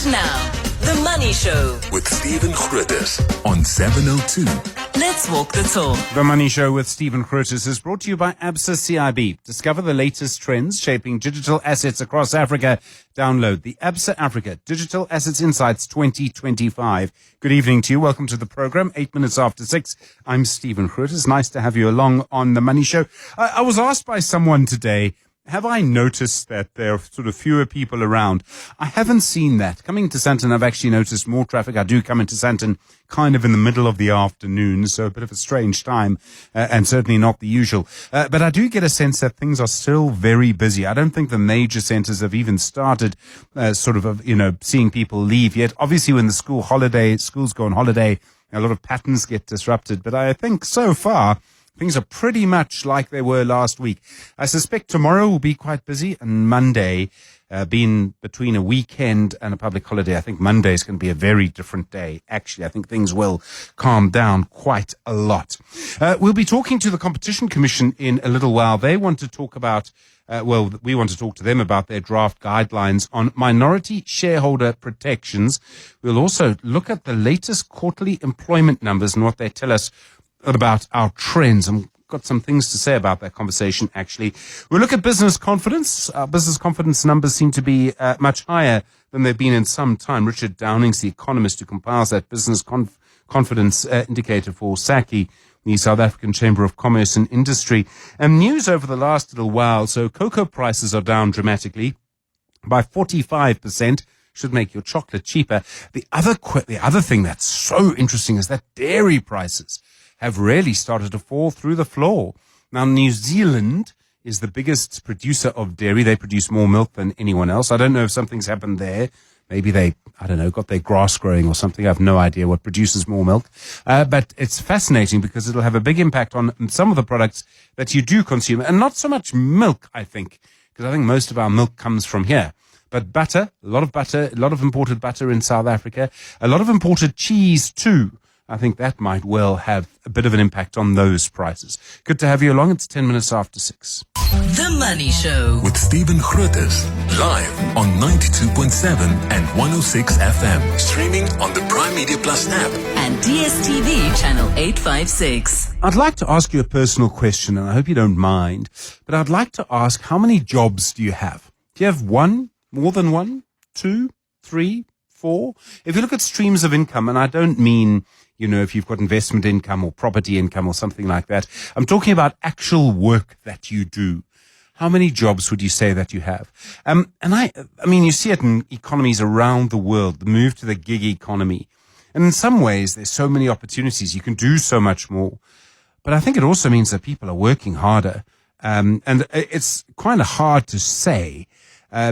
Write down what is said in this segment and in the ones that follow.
And now, The Money Show with Stephen Grootes on 702. Let's walk the talk. The Money Show with Stephen Grootes is brought to you by ABSA CIB. Discover the latest trends shaping digital assets across Africa. Download the ABSA Africa Digital Assets Insights 2025. Good evening to you. Welcome to the program. 8 minutes after 6. I'm Stephen Grootes. Nice to have you along on The Money Show. I was asked by someone today, have I noticed that there are sort of fewer people around? I haven't seen that. Coming to Sandton, I've actually noticed more traffic. I do come into Sandton kind of in the middle of the afternoon, so a bit of a strange time, and certainly not the usual. But I do get a sense that things are still very busy. I don't think the major centres have even started seeing people leave yet. Obviously, when the schools go on holiday, a lot of patterns get disrupted. But I think so far, things are pretty much like they were last week. I suspect tomorrow will be quite busy, and Monday, being between a weekend and a public holiday, I think Monday is going to be a very different day. Actually, I think things will calm down quite a lot. We'll be talking to the Competition Commission in a little while. They want to talk about, we want to talk to them about their draft guidelines on minority shareholder protections. We'll also look at the latest quarterly employment numbers and what they tell us about our trends. I've got some things to say about that conversation, actually. We'll look at business confidence. Our business confidence numbers seem to be much higher than they've been in some time. Richard Downing's the Economist who compiles that business confidence indicator for SACCI, the South African Chamber of Commerce and Industry. And news over the last little while. So cocoa prices are down dramatically by 45%. Should make your chocolate cheaper. The other thing that's so interesting is that dairy prices have really started to fall through the floor. Now, New Zealand is the biggest producer of dairy. They produce more milk than anyone else. I don't know if something's happened there. Maybe they, got their grass growing or something. I have no idea what produces more milk. But it's fascinating because it'll have a big impact on some of the products that you do consume. And not so much milk, I think, because I think most of our milk comes from here. But butter, a lot of imported butter in South Africa, a lot of imported cheese too. I think that might well have a bit of an impact on those prices. Good to have you along. It's 10 minutes after 6. The Money Show with Stephen Grootes, live on 92.7 and 106 FM. Streaming on the Prime Media Plus app. and DSTV channel 856. I'd like to ask you a personal question, and I hope you don't mind, but I'd like to ask, how many jobs do you have? Do you have one, more than one, 2, 3, 4? If you look at streams of income, and I don't mean, if you've got investment income or property income or something like that, I'm talking about actual work that you do. How many jobs would you say that you have? And I mean, you see it in economies around the world, the move to the gig economy. And in some ways, there's so many opportunities. You can do so much more. But I think it also means that people are working harder. And it's kind of hard to say,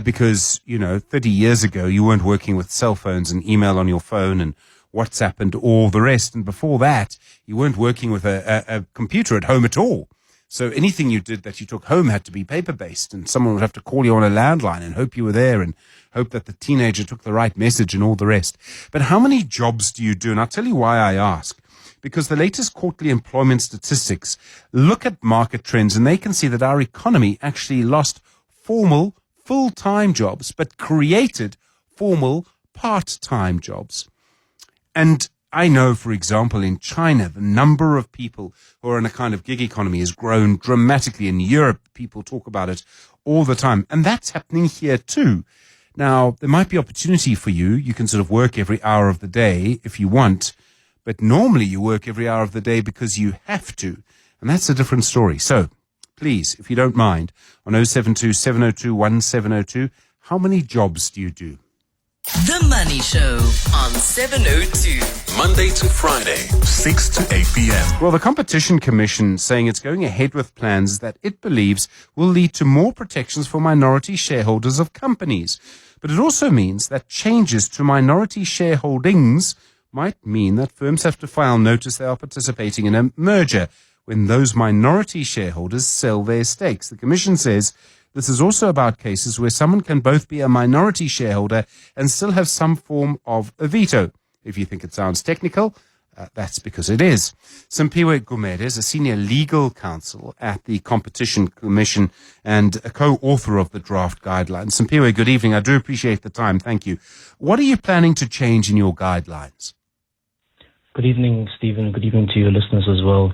because, 30 years ago, you weren't working with cell phones and email on your phone and WhatsApp and all the rest. And before that, you weren't working with a computer at home at all. So anything you did that you took home had to be paper-based, and someone would have to call you on a landline and hope you were there and hope that the teenager took the right message and all the rest. But how many jobs do you do? And I'll tell you why I ask. Because the latest quarterly employment statistics look at market trends, and they can see that our economy actually lost formal full-time jobs, but created formal part-time jobs. And I know, for example, in China, the number of people who are in a kind of gig economy has grown dramatically. In Europe, people talk about it all the time. And that's happening here too. Now, there might be opportunity for you. You can sort of work every hour of the day if you want. But normally you work every hour of the day because you have to. And that's a different story. So please, if you don't mind, on 072 702 1702, how many jobs do you do? The Money Show on 702. Monday to Friday, 6 to 8 p.m. Well, the Competition Commission saying it's going ahead with plans that it believes will lead to more protections for minority shareholders of companies. But it also means that changes to minority shareholdings might mean that firms have to file notice they are participating in a merger when those minority shareholders sell their stakes. The Commission says this is also about cases where someone can both be a minority shareholder and still have some form of a veto. If you think it sounds technical, That's because it is. Simphiwe Gumede is a Senior Legal Counsel at the Competition Commission and a co-author of the draft guidelines. Simphiwe, good evening. I do appreciate the time. Thank you. What are you planning to change in your guidelines? Good evening, Stephen. Good evening to your listeners as well.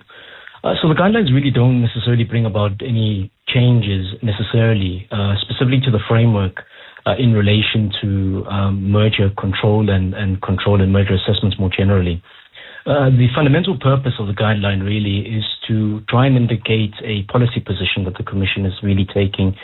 So the guidelines really don't necessarily bring about any changes necessarily, specifically to the framework in relation to merger control and control and merger assessments more generally. The fundamental purpose of the guideline really is to try and indicate a policy position that the Commission is really taking,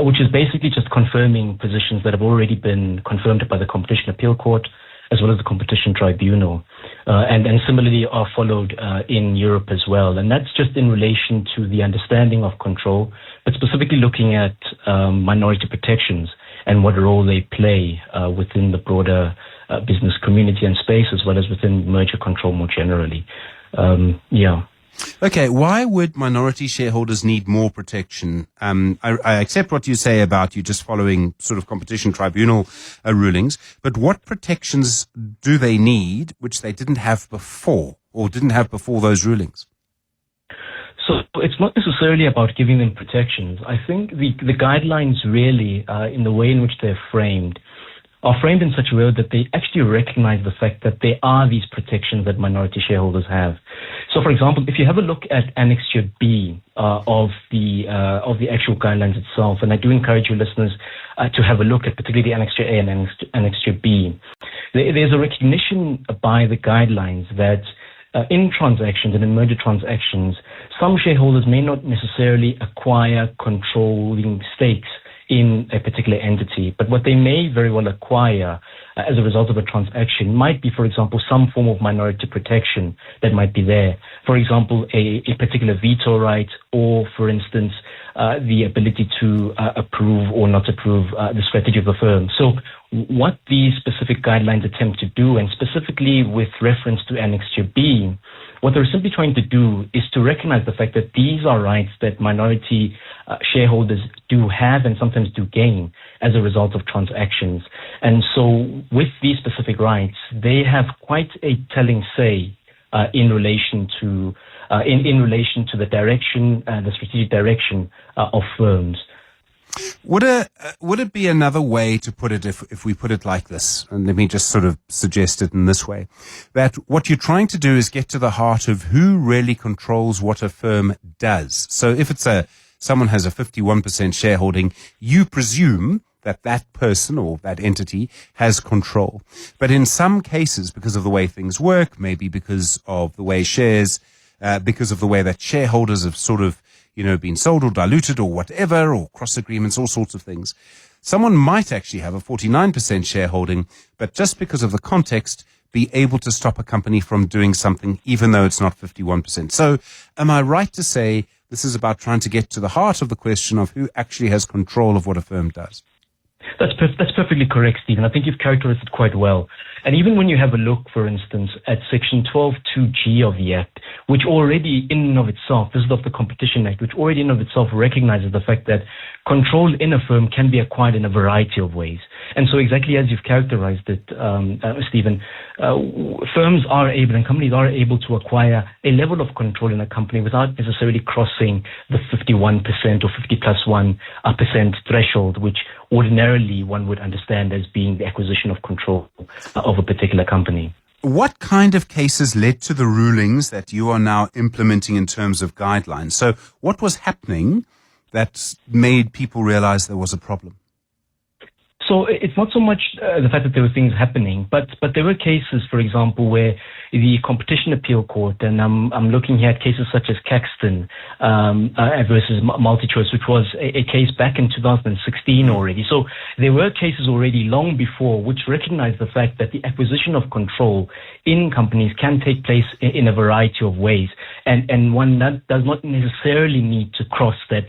which is basically just confirming positions that have already been confirmed by the Competition Appeal Court as well as the Competition Tribunal, and similarly are followed in Europe as well. And that's just in relation to the understanding of control, but specifically looking at minority protections and what role they play within the broader business community and space, as well as within merger control more generally. Okay, why would minority shareholders need more protection? I accept what you say about you just following sort of competition tribunal rulings, but what protections do they need which they didn't have before or didn't have before those rulings? So it's not necessarily about giving them protections. I think the guidelines really, in the way in which they're framed, are framed in such a way that they actually recognize the fact that there are these protections that minority shareholders have. So, for example, if you have a look at Annexure B of the actual guidelines itself, and I do encourage your listeners to have a look at particularly Annexure A and Annexure B, there's a recognition by the guidelines that in transactions and in merger transactions, some shareholders may not necessarily acquire controlling stakes in a particular entity, but what they may very well acquire as a result of a transaction might be, for example, some form of minority protection that might be there. For example, a particular veto right, or, for instance, the ability to approve or not approve the strategy of the firm. So what these specific guidelines attempt to do, and specifically with reference to Annexure B, what they're simply trying to do is to recognize the fact that these are rights that minority shareholders do have and sometimes do gain as a result of transactions. And so with these specific rights, they have quite a telling say in relation to the direction, the strategic direction of firms. Would it be another way to put it if we put it like this, and let me just sort of suggest it in this way, that what you're trying to do is get to the heart of who really controls what a firm does. So if it's someone has a 51% shareholding, you presume that person or that entity has control. But in some cases, because of the way things work, maybe because of the way because of the way that shareholders have sort of been sold or diluted or whatever, or cross agreements, all sorts of things. Someone might actually have a 49% shareholding, but just because of the context, be able to stop a company from doing something, even though it's not 51%. So am I right to say this is about trying to get to the heart of the question of who actually has control of what a firm does? That's perfectly correct, Stephen. I think you've characterized it quite well. And even when you have a look, for instance, at Section 12(2)(g) of the Act, which already in and of itself, this is of the Competition Act, which already in and of itself recognizes the fact that control in a firm can be acquired in a variety of ways. And so exactly as you've characterized it, Stephen, firms are able and companies are able to acquire a level of control in a company without necessarily crossing the 51% or 50+1% threshold, which ordinarily one would understand as being the acquisition of control of a particular company. What kind of cases led to the rulings that you are now implementing in terms of guidelines? So what was happening that made people realize there was a problem? So it's not so much the fact that there were things happening, but there were cases, for example, where the Competition Appeal Court, and I'm looking here at cases such as Caxton versus MultiChoice, which was a case back in 2016 already. So there were cases already long before which recognized the fact that the acquisition of control in companies can take place in a variety of ways, and one that does not necessarily need to cross that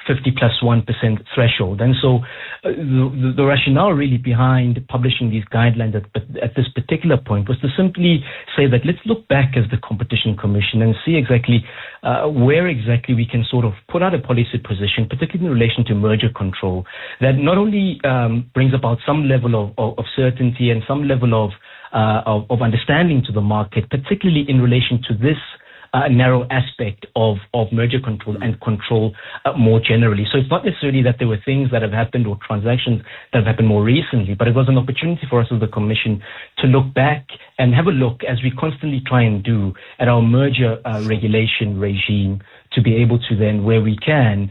50 plus 1% threshold. And so the rationale really behind publishing these guidelines at this particular point was to simply say that let's look back as the Competition Commission and see exactly where exactly we can sort of put out a policy position, particularly in relation to merger control, that not only brings about some level of certainty and some level of understanding to the market, particularly in relation to this narrow aspect of merger control and control more generally. So it's not necessarily that there were things that have happened or transactions that have happened more recently, but it was an opportunity for us as the Commission to look back and have a look, as we constantly try and do, at our merger regulation regime, to be able to then, where we can,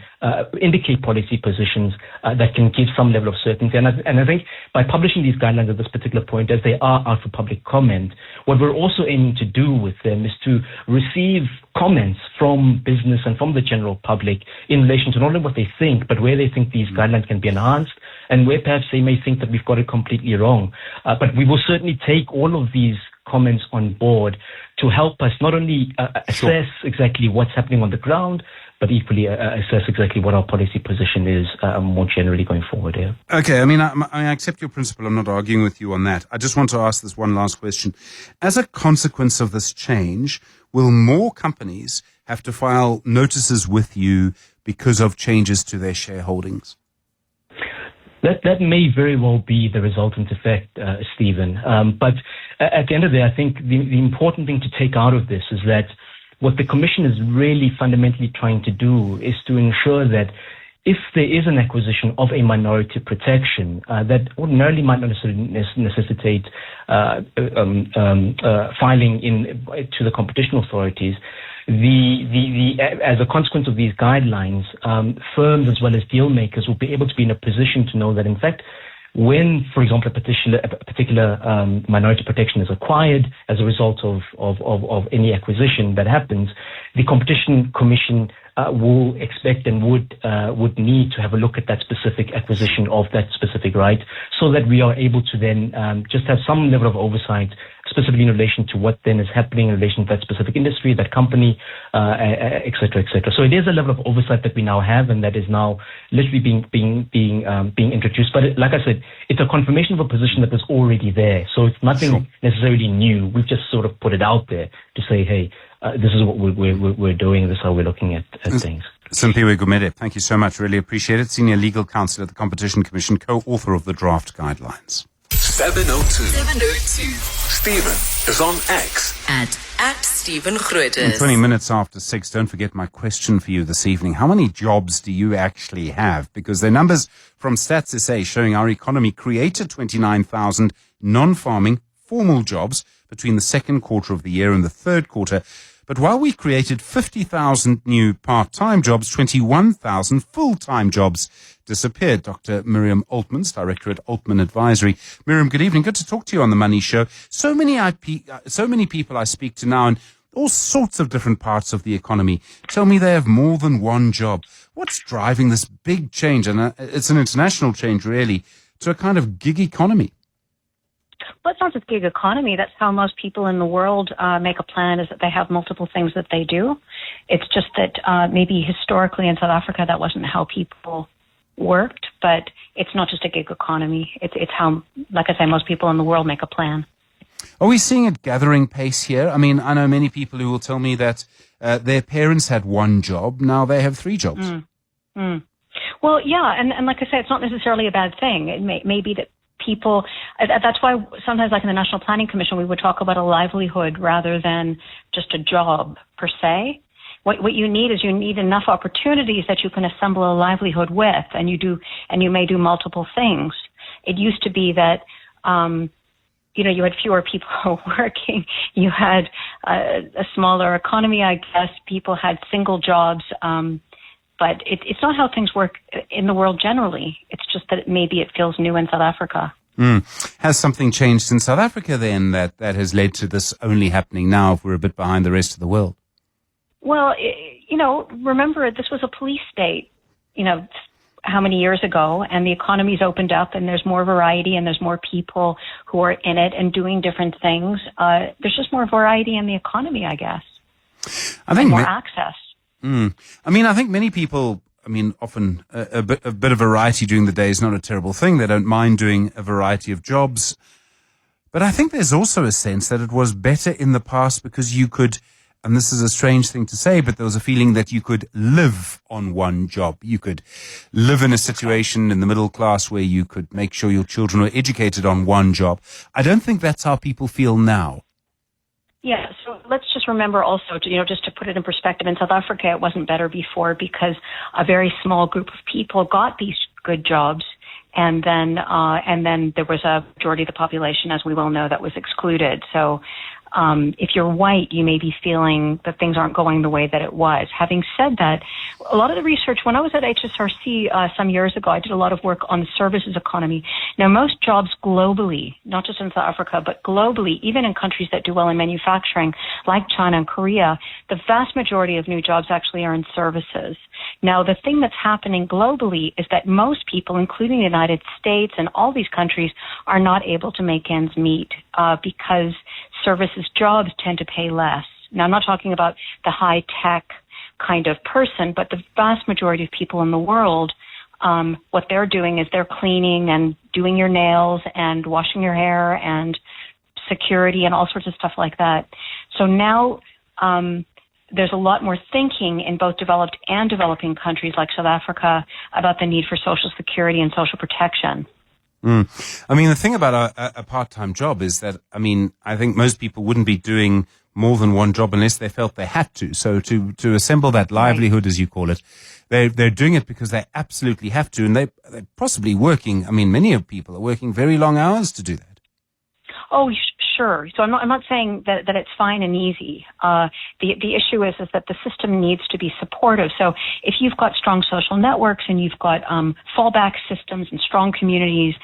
indicate policy positions that can give some level of certainty. And I think by publishing these guidelines at this particular point, as they are out for public comment, what we're also aiming to do with them is to receive comments from business and from the general public in relation to not only what they think, but where they think these guidelines can be enhanced and where perhaps they may think that we've got it completely wrong. But we will certainly take all of these comments on board to help us not only assess exactly what's happening on the ground, but equally assess exactly what our policy position is more generally going forward here. Okay, I mean, I accept your principle. I'm not arguing with you on that. I just want to ask this one last question. As a consequence of this change, will more companies have to file notices with you because of changes to their shareholdings? That may very well be the resultant effect, Stephen. But at the end of the day, I think the important thing to take out of this is that what the Commission is really fundamentally trying to do is to ensure that if there is an acquisition of a minority protection that ordinarily might not necessitate filing to the competition authorities, as a consequence of these guidelines, firms as well as deal makers will be able to be in a position to know that, in fact, when, for example, a particular minority protection is acquired as a result of any acquisition that happens, the Competition Commission will expect and would need to have a look at that specific acquisition of that specific right, so that we are able to then just have some level of oversight, specifically in relation to what then is happening in relation to that specific industry, that company, et cetera, et cetera. So it is a level of oversight that we now have, and that is now literally being introduced. But like I said, it's a confirmation of a position that was already there. So it's nothing necessarily new. We've just sort of put it out there to say, hey, this is what we're doing. This is how we're looking at things. Simphiwe Gumede, thank you so much. Really appreciate it. Senior Legal Counsel at the Competition Commission, co-author of the draft guidelines. 702. 702. Stephen is on X. At Stephen Grootes. 20 minutes after 6, don't forget my question for you this evening. How many jobs do you actually have? Because the numbers from Stats SA showing our economy created 29,000 non-farming formal jobs between the second quarter of the year and the third quarter. But while we created 50,000 new part-time jobs, 21,000 full-time jobs disappeared. Dr. Miriam Altmans, Director at Altman Advisory. Miriam, good evening. Good to talk to you on the Money Show. So many people I speak to now in all sorts of different parts of the economy tell me they have more than one job. What's driving this big change? And it's an international change, really, to a kind of gig economy. Well, it's not just gig economy. That's how most people in the world make a plan, is that they have multiple things that they do. It's just that maybe historically in South Africa that wasn't how people worked, but it's not just a gig economy. It's how, like I say, most people in the world make a plan. Are we seeing it gathering pace here? I mean, I know many people who will tell me that their parents had one job, now they have 3 jobs. Well, yeah, and like I say, it's not necessarily a bad thing. It may be that people, that's why sometimes, like in the National Planning Commission, we would talk about a livelihood rather than just a job per se. What you need is enough opportunities that you can assemble a livelihood with, and you may do multiple things. It used to be that you had fewer people working. You had a smaller economy, I guess. People had single jobs, but it's not how things work in the world generally. It's just that maybe it feels new in South Africa. Has something changed in South Africa then that has led to this only happening now if we're a bit behind the rest of the world? Well, remember, this was a police state, how many years ago, and the economy's opened up and there's more variety and there's more people who are in it and doing different things. There's just more variety in the economy, I guess. I think more access. I mean, I think many people often a bit of variety during the day is not a terrible thing. They don't mind doing a variety of jobs. But I think there's also a sense that it was better in the past because you could, and this is a strange thing to say, but there was a feeling that you could live on one job. You could live in a situation in the middle class where you could make sure your children were educated on one job. I don't think that's how people feel now. Yeah, so let's just remember also, just to put it in perspective, in South Africa it wasn't better before because a very small group of people got these good jobs, and then there was a majority of the population, as we well know, that was excluded. So if you're white, you may be feeling that things aren't going the way that it was. Having said that, a lot of the research, when I was at HSRC some years ago, I did a lot of work on the services economy. Now, most jobs globally, not just in South Africa, but globally, even in countries that do well in manufacturing, like China and Korea, the vast majority of new jobs actually are in services. Now, the thing that's happening globally is that most people, including the United States and all these countries, are not able to make ends meet because services jobs tend to pay less. Now, I'm not talking about the high-tech kind of person, but the vast majority of people in the world, what they're doing is they're cleaning and doing your nails and washing your hair and security and all sorts of stuff like that. So now there's a lot more thinking in both developed and developing countries like South Africa about the need for social security and social protection. The thing about a part-time job is that, I think most people wouldn't be doing more than one job unless they felt they had to. So to assemble that livelihood, as you call it, they're doing it because they absolutely have to, and they're possibly working. Many of people are working very long hours to do that. Oh, sure. So I'm not saying that it's fine and easy. The issue is that the system needs to be supportive. So if you've got strong social networks and you've got fallback systems and strong communities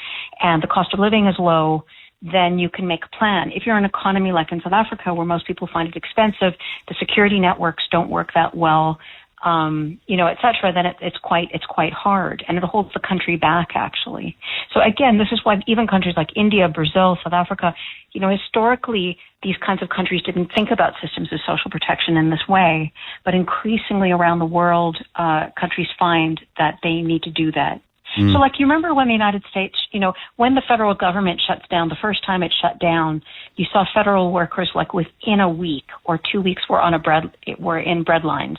and the cost of living is low, then you can make a plan. If you're in an economy like in South Africa where most people find it expensive, the security networks don't work that well, et cetera, then it's quite hard, and it holds the country back, actually. So again, this is why even countries like India, Brazil, South Africa, historically, these kinds of countries didn't think about systems of social protection in this way, but increasingly around the world, countries find that they need to do that. So like you remember when the United States, when the federal government shuts down, the first time it shut down, you saw federal workers like within a week or 2 weeks were in bread lines.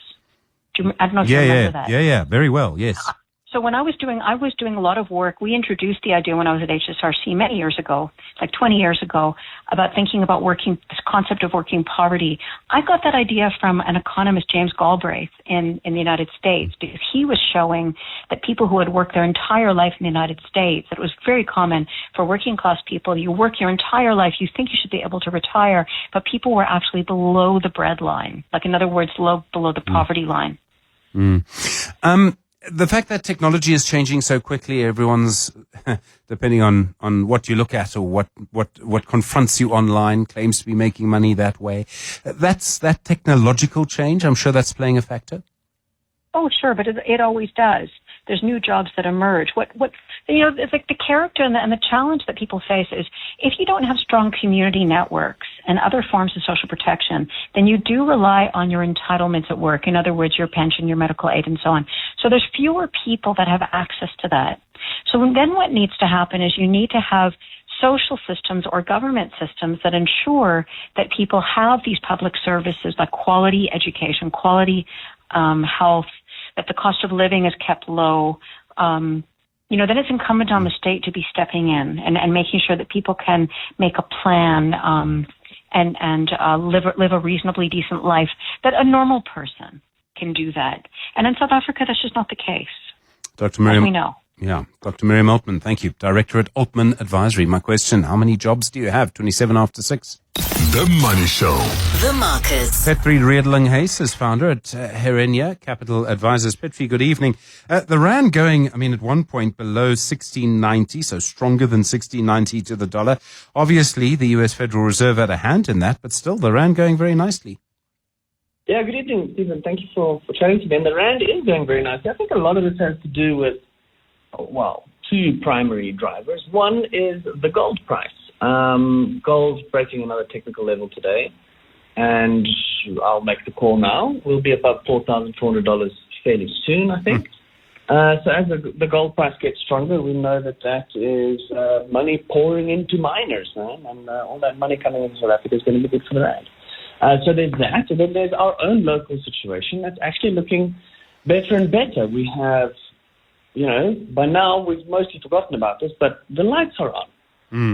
I don't know if you remember that. Yeah, very well, yes. So when I was doing a lot of work. We introduced the idea when I was at HSRC many years ago, like 20 years ago, about thinking about this concept of working poverty. I got that idea from an economist, James Galbraith, in the United States, because he was showing that people who had worked their entire life in the United States, that it was very common for working class people. You work your entire life, you think you should be able to retire, but people were actually below the bread line, like in other words, below the poverty line. The fact that technology is changing so quickly, everyone's, depending on what you look at or what confronts you online, claims to be making money that way. That's that technological change. I'm sure that's playing a factor. Oh, sure, but it always does. There's new jobs that emerge. It's like the character and the challenge that people face is if you don't have strong community networks and other forms of social protection, then you do rely on your entitlements at work. In other words, your pension, your medical aid, and so on. So there's fewer people that have access to that. So then what needs to happen is you need to have social systems or government systems that ensure that people have these public services like quality education, quality health, that the cost of living is kept low. Then it's incumbent on the state to be stepping in and making sure that people can make a plan and live a reasonably decent life, that a normal person can do that. And in South Africa, that's just not the case. Dr. Miriam, as we know. Yeah, Dr. Miriam Altman, thank you. Director at Altman Advisory. My question, how many jobs do you have? 27 after 6. The Money Show. The Markets. Petri Redeling-Hayes is founder at Herenia Capital Advisors. Petri, good evening. The rand going, at one point below 16.90, so stronger than 16.90 to the dollar. Obviously, the U.S. Federal Reserve had a hand in that, but still the rand going very nicely. Yeah, good evening, Stephen. Thank you for chatting to me. And the rand is going very nicely. I think a lot of this has to do with, two primary drivers. One is the gold price. Gold's breaking another technical level today, and I'll make the call now. We'll be above $4,400 fairly soon, I think. So as the gold price gets stronger, we know that is money pouring into miners, man, and all that money coming into South Africa is going to be good for the rand. So there's that. And then there's our own local situation that's actually looking better and better. We have, by now we've mostly forgotten about this, but the lights are on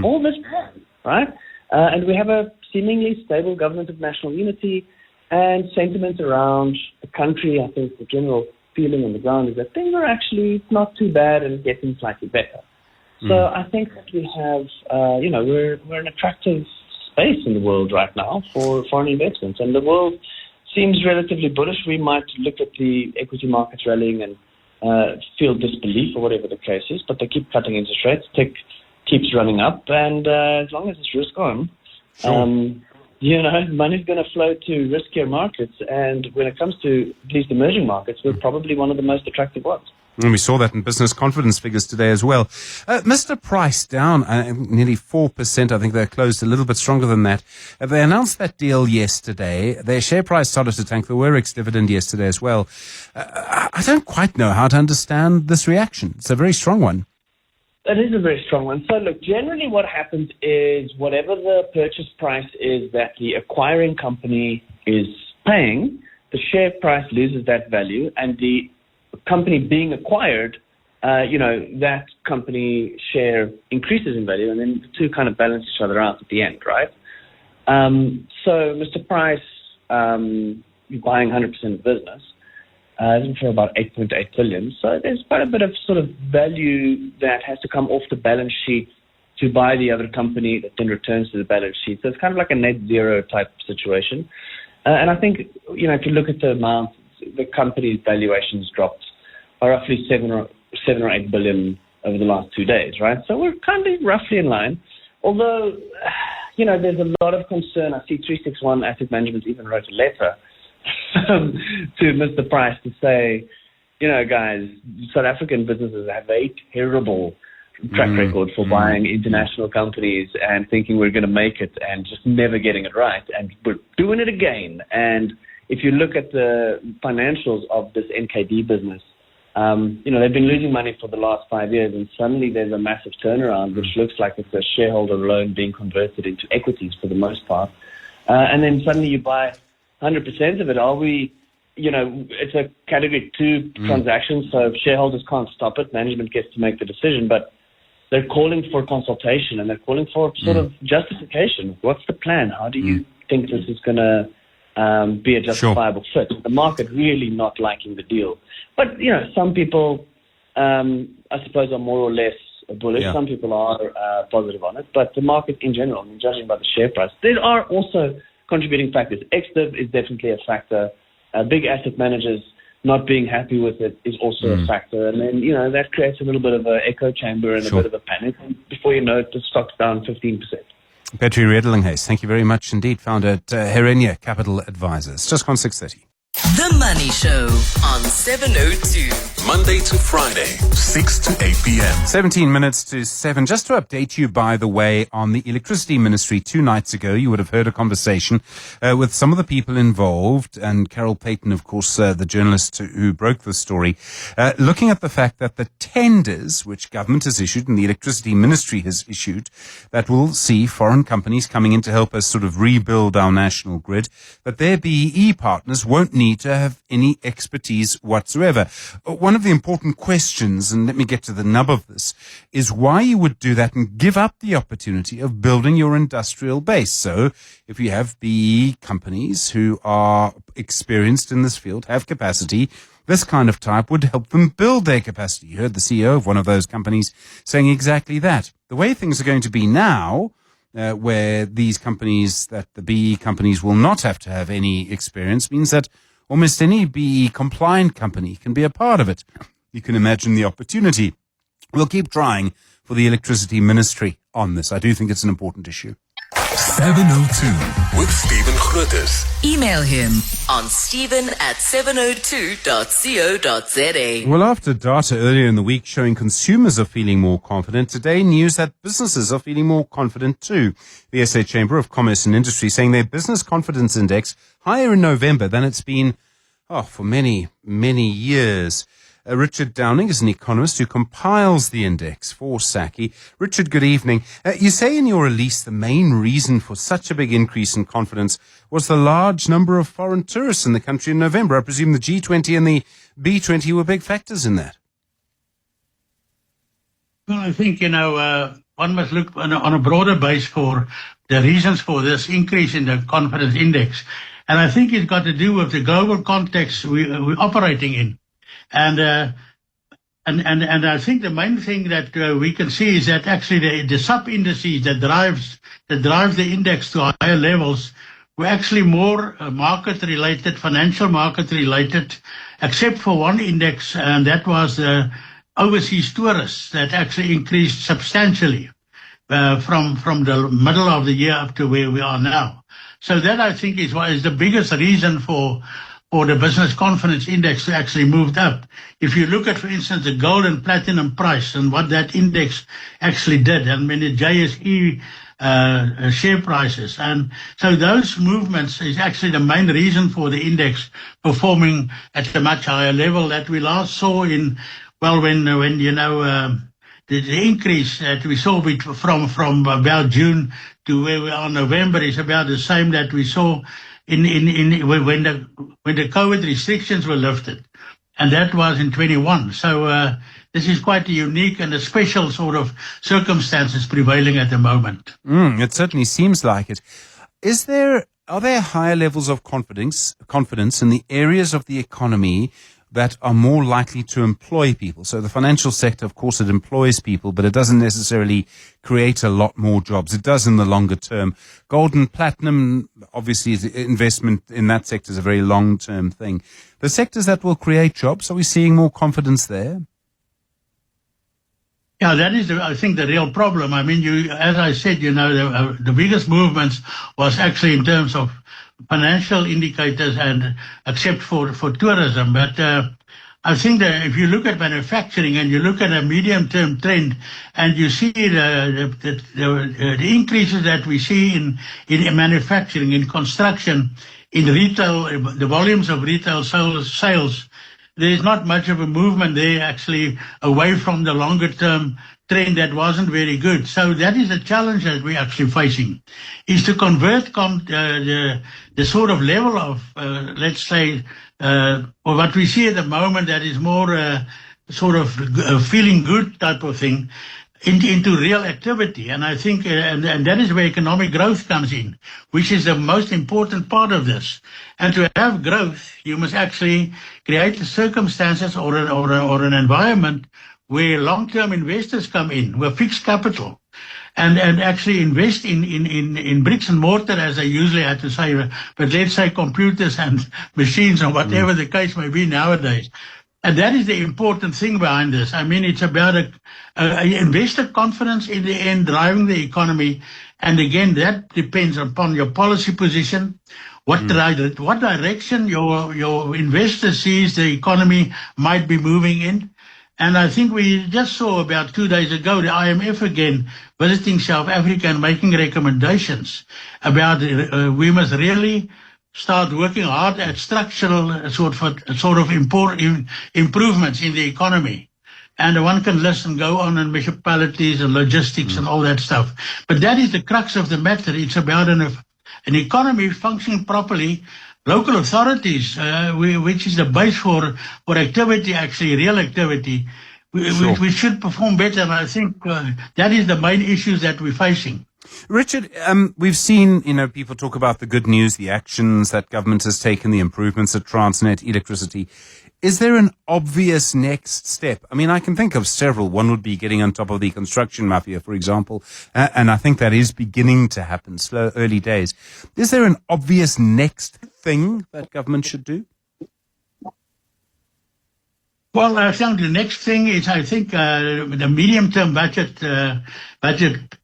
all this time, right? And we have a seemingly stable government of national unity and sentiment around the country. I think the general feeling on the ground is that things are actually not too bad and getting slightly better. So I think that we have, we're an attractive space in the world right now for foreign investments, and the world seems relatively bullish. We might look at the equity markets rallying and feel disbelief or whatever the case is, but they keep cutting interest rates, tech keeps running up, and as long as it's risk on, money's going to flow to riskier markets, and when it comes to these emerging markets, we're probably one of the most attractive ones. And we saw that in business confidence figures today as well. Mr. Price down nearly 4%. I think they're closed a little bit stronger than that. They announced that deal yesterday. Their share price started to tank. The Werex dividend yesterday as well. I don't quite know how to understand this reaction. It's a very strong one. It is a very strong one. So look, generally what happens is whatever the purchase price is that the acquiring company is paying, the share price loses that value, and the company being acquired, that company share increases in value, and then the two kind of balance each other out at the end, right? So Mr. Price, buying 100% of the business, for about 8.8 billion. So there's quite a bit of sort of value that has to come off the balance sheet to buy the other company that then returns to the balance sheet. So it's kind of like a net zero type situation. And I think, if you look at the amount, the company's valuations dropped by roughly 7 or 8 billion over the last 2 days, right? So we're kind of roughly in line. Although, there's a lot of concern. I see 361 Asset Management even wrote a letter to Mr. Price to say, guys, South African businesses have a terrible track record for buying international companies and thinking we're going to make it and just never getting it right. And we're doing it again. And if you look at the financials of this NKD business, they've been losing money for the last 5 years, and suddenly there's a massive turnaround, which looks like it's a shareholder loan being converted into equities for the most part. And then suddenly you buy 100% of it. Are we, it's a category 2 transaction, so shareholders can't stop it. Management gets to make the decision, but they're calling for consultation and they're calling for sort of justification. What's the plan? How do you think this is going to be a justifiable fit? The market really not liking the deal. But, some people, I suppose, are more or less bullish. Yeah. Some people are positive on it. But the market in general, judging by the share price, there are also contributing factors. Ex-div is definitely a factor. Big asset managers not being happy with it is also a factor. And then, that creates a little bit of an echo chamber and a bit of a panic. And before you know it, the stock's down 15%. Petri Redelinghuis, thank you very much indeed. Founder at Herenia Capital Advisors. Just gone 6:30. The Money Show on 702. Monday to Friday, 6 to 8 p.m. 17 minutes to 7. Just to update you, by the way, on the Electricity Ministry 2 nights ago, you would have heard a conversation with some of the people involved, and Carol Payton, of course, the journalist who broke the story, looking at the fact that the tenders which government has issued and the Electricity Ministry has issued that will see foreign companies coming in to help us sort of rebuild our national grid, that their BEE partners won't need to have any expertise whatsoever. One of the important questions, and let me get to the nub of this, is why you would do that and give up the opportunity of building your industrial base. So if you have BEE companies who are experienced in this field, have capacity, this kind of type would help them build their capacity. You heard the CEO of one of those companies saying exactly that. The way things are going to be now, where these companies, that the BEE companies will not have to have any experience, means that almost any BEE compliant company can be a part of it. You can imagine the opportunity. We'll keep trying for the Electricity Ministry on this. I do think it's an important issue. 702 with Stephen Grootes. Email him on stephen@702.co.za. Well, after data earlier in the week showing consumers are feeling more confident, today news that businesses are feeling more confident too. The SA Chamber of Commerce and Industry saying their business confidence index higher in November than it's been for many, many years. Richard Downing is an economist who compiles the index for SACCI. Richard, good evening. You say in your release the main reason for such a big increase in confidence was the large number of foreign tourists in the country in November. I presume the G20 and the B20 were big factors in that. Well, I think, one must look on a broader base for the reasons for this increase in the confidence index. And I think it's got to do with the global context we're operating in. And I think the main thing that we can see is that actually the sub-indices that drive the index to higher levels were actually more market-related, financial market-related, except for one index, and that was overseas tourists that actually increased substantially from the middle of the year up to where we are now. So that, I think, is the biggest reason for the business confidence index to actually moved up. If you look at, for instance, the gold and platinum price and what that index actually did, and when the JSE share prices. And so those movements is actually the main reason for the index performing at a much higher level that we last saw when the increase that we saw from about June to where we are in November is about the same that we saw when the COVID restrictions were lifted, and that was in 21. So this is quite a unique and a special sort of circumstances prevailing at the moment. It certainly seems like it. Are there higher levels of confidence in the areas of the economy that are more likely to employ people? So the financial sector, of course, it employs people, but it doesn't necessarily create a lot more jobs. It does in the longer term. Gold and platinum, obviously, investment in that sector is a very long-term thing. The sectors that will create jobs, are we seeing more confidence there? Yeah, that is, I think, the real problem. I mean, as I said, the biggest movements was actually in terms of financial indicators, and except for tourism. But I think that if you look at manufacturing and you look at a medium-term trend, and you see the increases that we see in manufacturing, in construction, in retail, the volumes of retail sales, there's not much of a movement there actually away from the longer-term trend that wasn't very good. So that is a challenge that we're actually facing, is to convert the sort of level of, let's say, or what we see at the moment that is more sort of feeling good type of thing into real activity. And I think, and that is where economic growth comes in, which is the most important part of this. And to have growth, you must actually create the circumstances or an environment where long-term investors come in with fixed capital and actually invest in bricks and mortar, as I usually have to say, but let's say computers and machines or whatever the case may be nowadays. And that is the important thing behind this. I mean, it's about investor confidence in the end driving the economy. And again, that depends upon your policy position, what direction your investor sees the economy might be moving in. And I think we just saw about 2 days ago the IMF again visiting South Africa and making recommendations about we must really start working hard at structural sort of improvements in the economy. And one can list and go on municipalities and logistics and all that stuff. But that is the crux of the matter. It's about an economy functioning properly, local authorities, which is the base for activity, actually real activity, we should perform better. And I think that is the main issues that we're facing. Richard, we've seen, people talk about the good news, the actions that government has taken, the improvements at Transnet, electricity. Is there an obvious next step? I mean, I can think of several. One would be getting on top of the construction mafia, for example. And I think that is beginning to happen, early days. Is there an obvious next thing that government should do? Well, I think the next thing is, the medium-term budget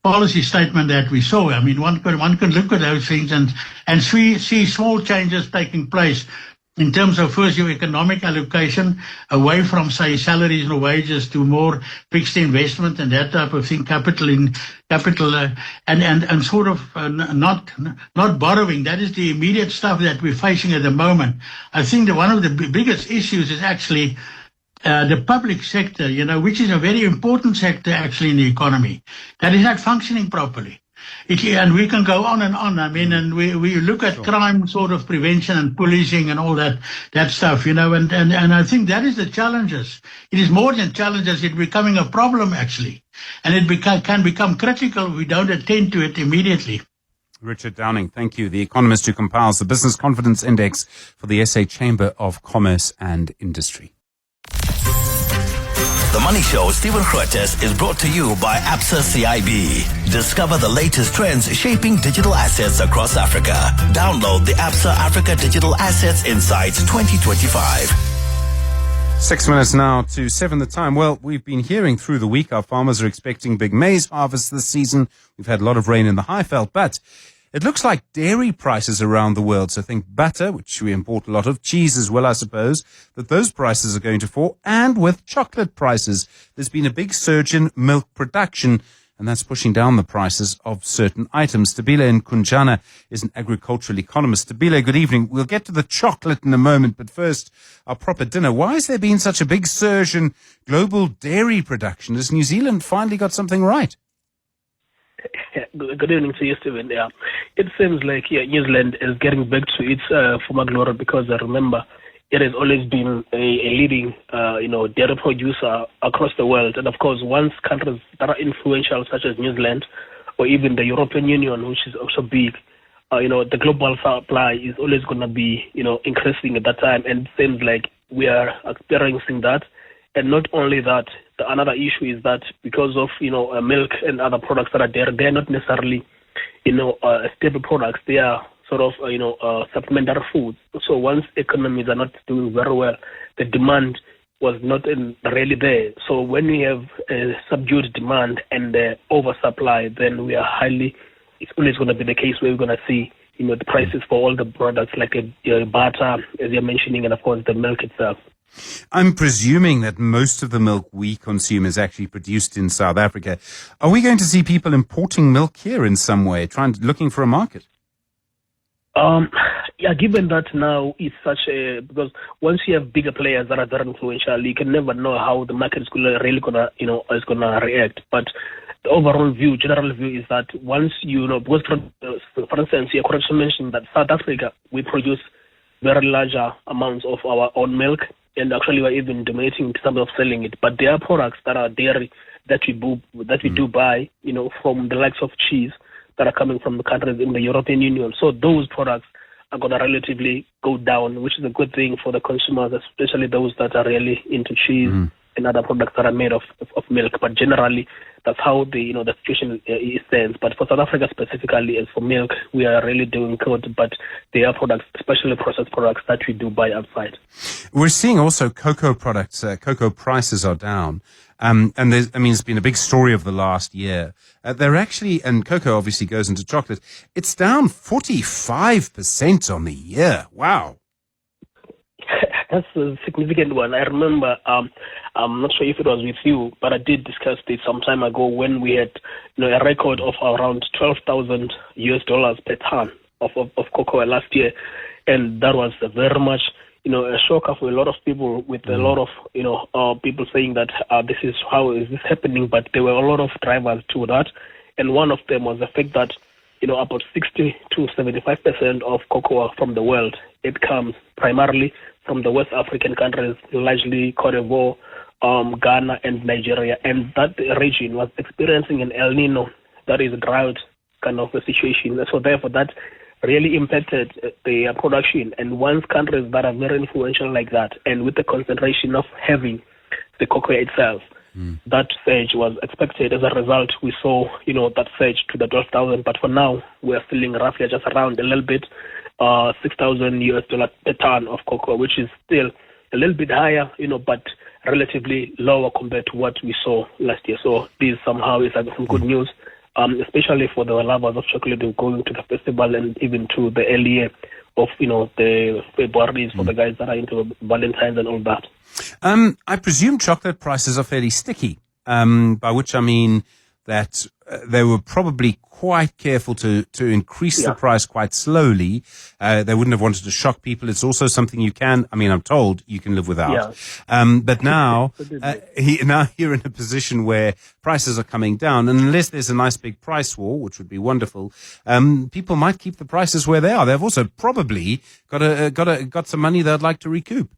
policy statement that we saw. I mean, one can look at those things and see small changes taking place in terms of first your economic allocation away from, say, salaries and wages to more fixed investment and that type of thing, capital and sort of not borrowing. That is the immediate stuff that we're facing at the moment. I think that one of the biggest issues is actually the public sector, which is a very important sector actually in the economy, that is not functioning properly. And we can go on and on. I mean, and we look at crime sort of prevention and policing and all that stuff, and I think that is the challenges. It is more than challenges. It's becoming a problem actually. And it can become critical if we don't attend to it immediately. Richard Downing, thank you. The economist who compiles the Business Confidence Index for the SA Chamber of Commerce and Industry. The Money Show, Stephen Grootes, is brought to you by Absa CIB. Discover the latest trends shaping digital assets across Africa. Download the Absa Africa Digital Assets Insights 2025. 6 minutes now to 7 the time. Well, we've been hearing through the week our farmers are expecting big maize harvests this season. We've had a lot of rain in the Highveld, but it looks like dairy prices around the world, so think butter, which we import a lot of, cheese as well, I suppose, that those prices are going to fall. And with chocolate prices, there's been a big surge in milk production, and that's pushing down the prices of certain items. Tabile Nkunjana is an agricultural economist. Tabile, good evening. We'll get to the chocolate in a moment, but first, our proper dinner. Why has there been such a big surge in global dairy production? Has New Zealand finally got something right? Good evening to you, Stephen. Yeah, it seems like New Zealand is getting back to its former glory because I remember it has always been a leading, dairy producer across the world. And of course, once countries that are influential, such as New Zealand or even the European Union, which is also big, the global supply is always going to be, increasing at that time. And it seems like we are experiencing that. And not only that, another issue is that because of, milk and other products that are there, they're not necessarily, stable products. They are sort of, supplementary foods. So once economies are not doing very well, the demand was not really there. So when we have a subdued demand and oversupply, then we are it's always going to be the case where we're going to see, the prices for all the products like butter, as you're mentioning, and of course the milk itself. I'm presuming that most of the milk we consume is actually produced in South Africa. Are we going to see people importing milk here in some way, looking for a market? Given that now it's because once you have bigger players that are very influential, you can never know how the market is really gonna react. But the overall general view is that once because for instance, you correctly mentioned that South Africa, we produce very larger amounts of our own milk. And actually, we're even donating in terms of selling it. But there are products that are dairy that we do buy, from the likes of cheese that are coming from the countries in the European Union. So those products are going to relatively go down, which is a good thing for the consumers, especially those that are really into cheese and other products that are made of milk. But generally, that's how the situation stands. But for South Africa specifically, as for milk, we are really doing good. But there are products, especially processed products, that we do buy outside. We're seeing also cocoa products. Cocoa prices are down. And it's been a big story of the last year. They're actually, and cocoa obviously goes into chocolate, it's down 45% on the year. Wow. That's a significant one. I remember, I'm not sure if it was with you, but I did discuss this some time ago when we had a record of around $12,000 per ton of cocoa last year. And that was very much, a shocker for a lot of people, with a lot of, people saying that this is how is this happening, but there were a lot of drivers to that. And one of them was the fact that, about 60 to 75% of cocoa from the world, it comes primarily from the West African countries, largely Cote d'Ivoire, Ghana and Nigeria. And that region was experiencing an El Nino, that is a drought kind of a situation. So therefore that really impacted the production. And once countries that are very influential like that, and with the concentration of having the cocoa itself, that surge was expected. As a result, we saw, that surge to the 12,000. But for now, we are feeling roughly just around a little bit, $6,000 per ton of cocoa, which is still a little bit higher, but relatively lower compared to what we saw last year. So this somehow is some good news, especially for the lovers of chocolate going to the festival and even to the earlier of, the February's for the guys that are into Valentine's and all that. I presume chocolate prices are fairly sticky, by which I mean that they were probably quite careful to increase the price quite slowly. They wouldn't have wanted to shock people. It's also something I'm told you can live without. But now, now you're in a position where prices are coming down, and unless there's a nice big price war, which would be wonderful, people might keep the prices where they are. They've also probably got some money they'd like to recoup.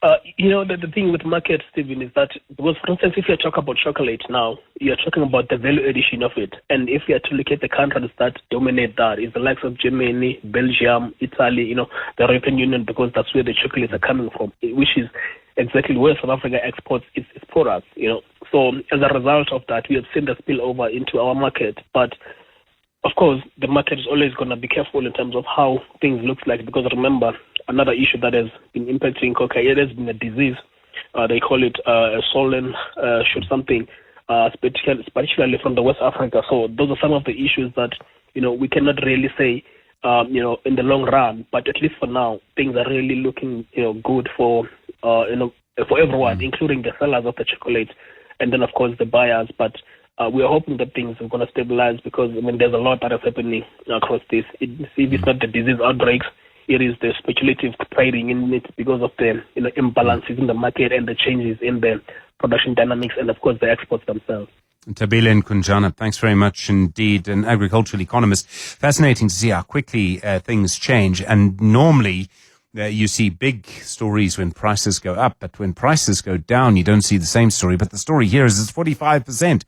The thing with market, Stephen, is that, because, for instance, if you talk about chocolate now, you're talking about the value addition of it. And if you are to look at the countries that dominate that, is the likes of Germany, Belgium, Italy, the European Union, because that's where the chocolates are coming from, which is exactly where South Africa exports its products, So as a result of that, we have seen the spillover into our market. But of course, the market is always going to be careful in terms of how things look like, because remember, another issue that has been impacting coca, it has been a disease. They call it swollen something, particularly from the West Africa. So those are some of the issues that, we cannot really say, in the long run. But at least for now, things are really looking, good for everyone, including the sellers of the chocolate, and then, of course, the buyers. But we are hoping that things are going to stabilize, because, there's a lot that is happening across this. If it's not the disease outbreaks, it is the speculative trading in it, because of the imbalances in the market and the changes in the production dynamics, and of course the exports themselves. Tabile Nkunjana, thanks very much indeed. An agricultural economist. Fascinating to see how quickly things change. And normally you see big stories when prices go up, but when prices go down, you don't see the same story. But the story here is it's 45%.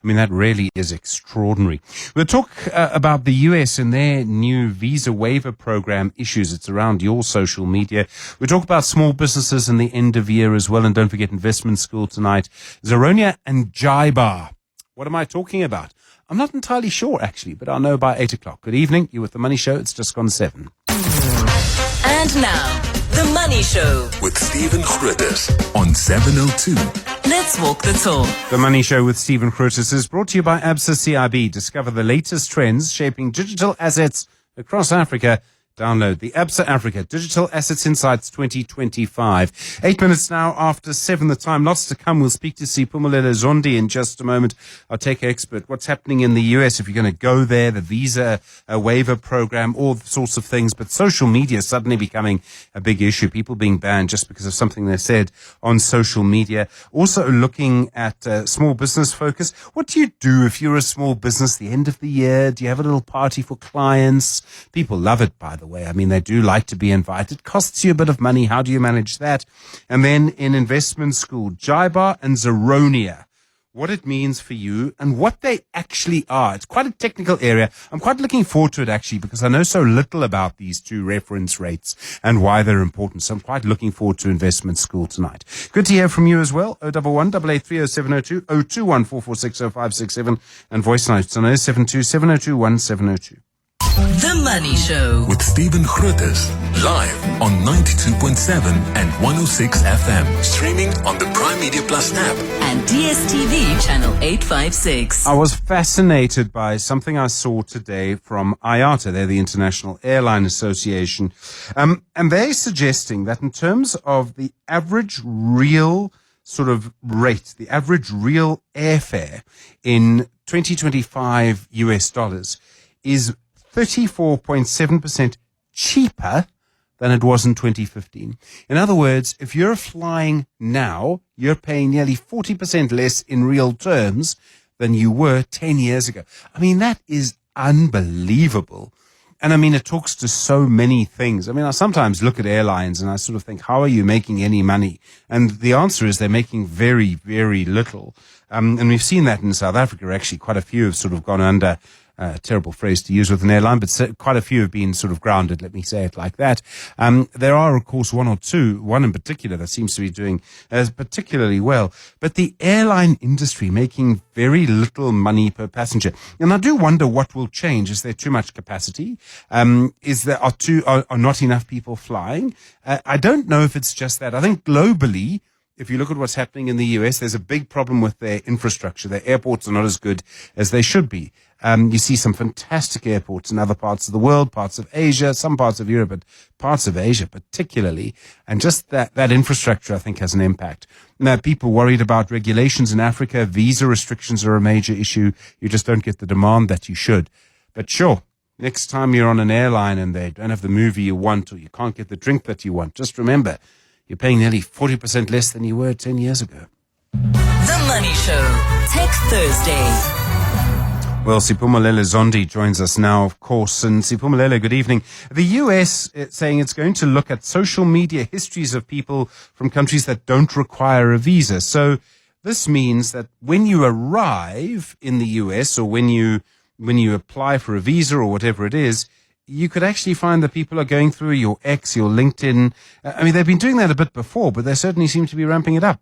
That really is extraordinary. We'll talk about the US and their new visa waiver program issues. It's around your social media. We'll talk about small businesses and the end of year as well. And don't forget Investment School tonight. Zeronia and Jaiba. What am I talking about? I'm not entirely sure, actually, but I'll know by 8 o'clock. Good evening. You're with The Money Show. It's just gone 7. And now, The Money Show with Stephen Grootes on 702. Let's walk the talk. The Money Show with Stephen Grootes is brought to you by Absa CIB. Discover the latest trends shaping digital assets across Africa. Download the Absa Africa Digital Assets Insights 2025. 8 minutes now after 7 the time. Lots to come. We'll speak to Siphumelele Zondi in just a moment. Our tech expert. What's happening in the US if you're going to go there, the visa waiver program, all sorts of things. But social media suddenly becoming a big issue. People being banned just because of something they said on social media. Also looking at small business focus. What do you do if you're a small business the end of the year? Do you have a little party for clients? People love it, by the way. They do like to be invited. Costs you a bit of money. How do you manage that? And then in Investment School, Jaiba and Zeronia, what it means for you and what they actually are. It's quite a technical area. I'm quite looking forward to it, actually, because I know so little about these two reference rates and why they're important. So I'm quite looking forward to Investment School tonight. Good to hear from you as well. 011 883 0702 021 446 0567 and voice notes on 072 702 1702. The Money Show with Stephen Grootes, live on 92.7 and 106 FM. Streaming on the Prime Media Plus app and DSTV channel 856. I was fascinated by something I saw today from IATA. They're the International Airline Association. And they're suggesting that in terms of the average real sort of rate, the average real airfare in 2025 US dollars is 34.7% cheaper than it was in 2015. In other words, if you're flying now, you're paying nearly 40% less in real terms than you were 10 years ago. That is unbelievable. And it talks to so many things. I sometimes look at airlines and I sort of think, how are you making any money? And the answer is they're making very, very little. And we've seen that in South Africa. Actually, quite a few have sort of gone under. Terrible phrase to use with an airline, but quite a few have been sort of grounded, let me say it like that. There are, of course, one in particular that seems to be doing particularly well. But the airline industry making very little money per passenger. And I do wonder what will change. Is there too much capacity? Are not enough people flying? I don't know if it's just that. I think globally, if you look at what's happening in the US, there's a big problem with their infrastructure. Their airports are not as good as they should be. You see some fantastic airports in other parts of the world, parts of Asia, some parts of Europe, but parts of Asia particularly. And just that infrastructure, I think, has an impact. Now, people worried about regulations in Africa. Visa restrictions are a major issue. You just don't get the demand that you should. But sure, next time you're on an airline and they don't have the movie you want, or you can't get the drink that you want, just remember, you're paying nearly 40% less than you were 10 years ago. The Money Show. Tech Thursday. Well, Siphumelele Zondi joins us now, of course. And Siphumelele, good evening. The US is saying it's going to look at social media histories of people from countries that don't require a visa. So this means that when you arrive in the US, or when you apply for a visa or whatever it is, you could actually find that people are going through your X, your LinkedIn. I mean, they've been doing that a bit before, but they certainly seem to be ramping it up.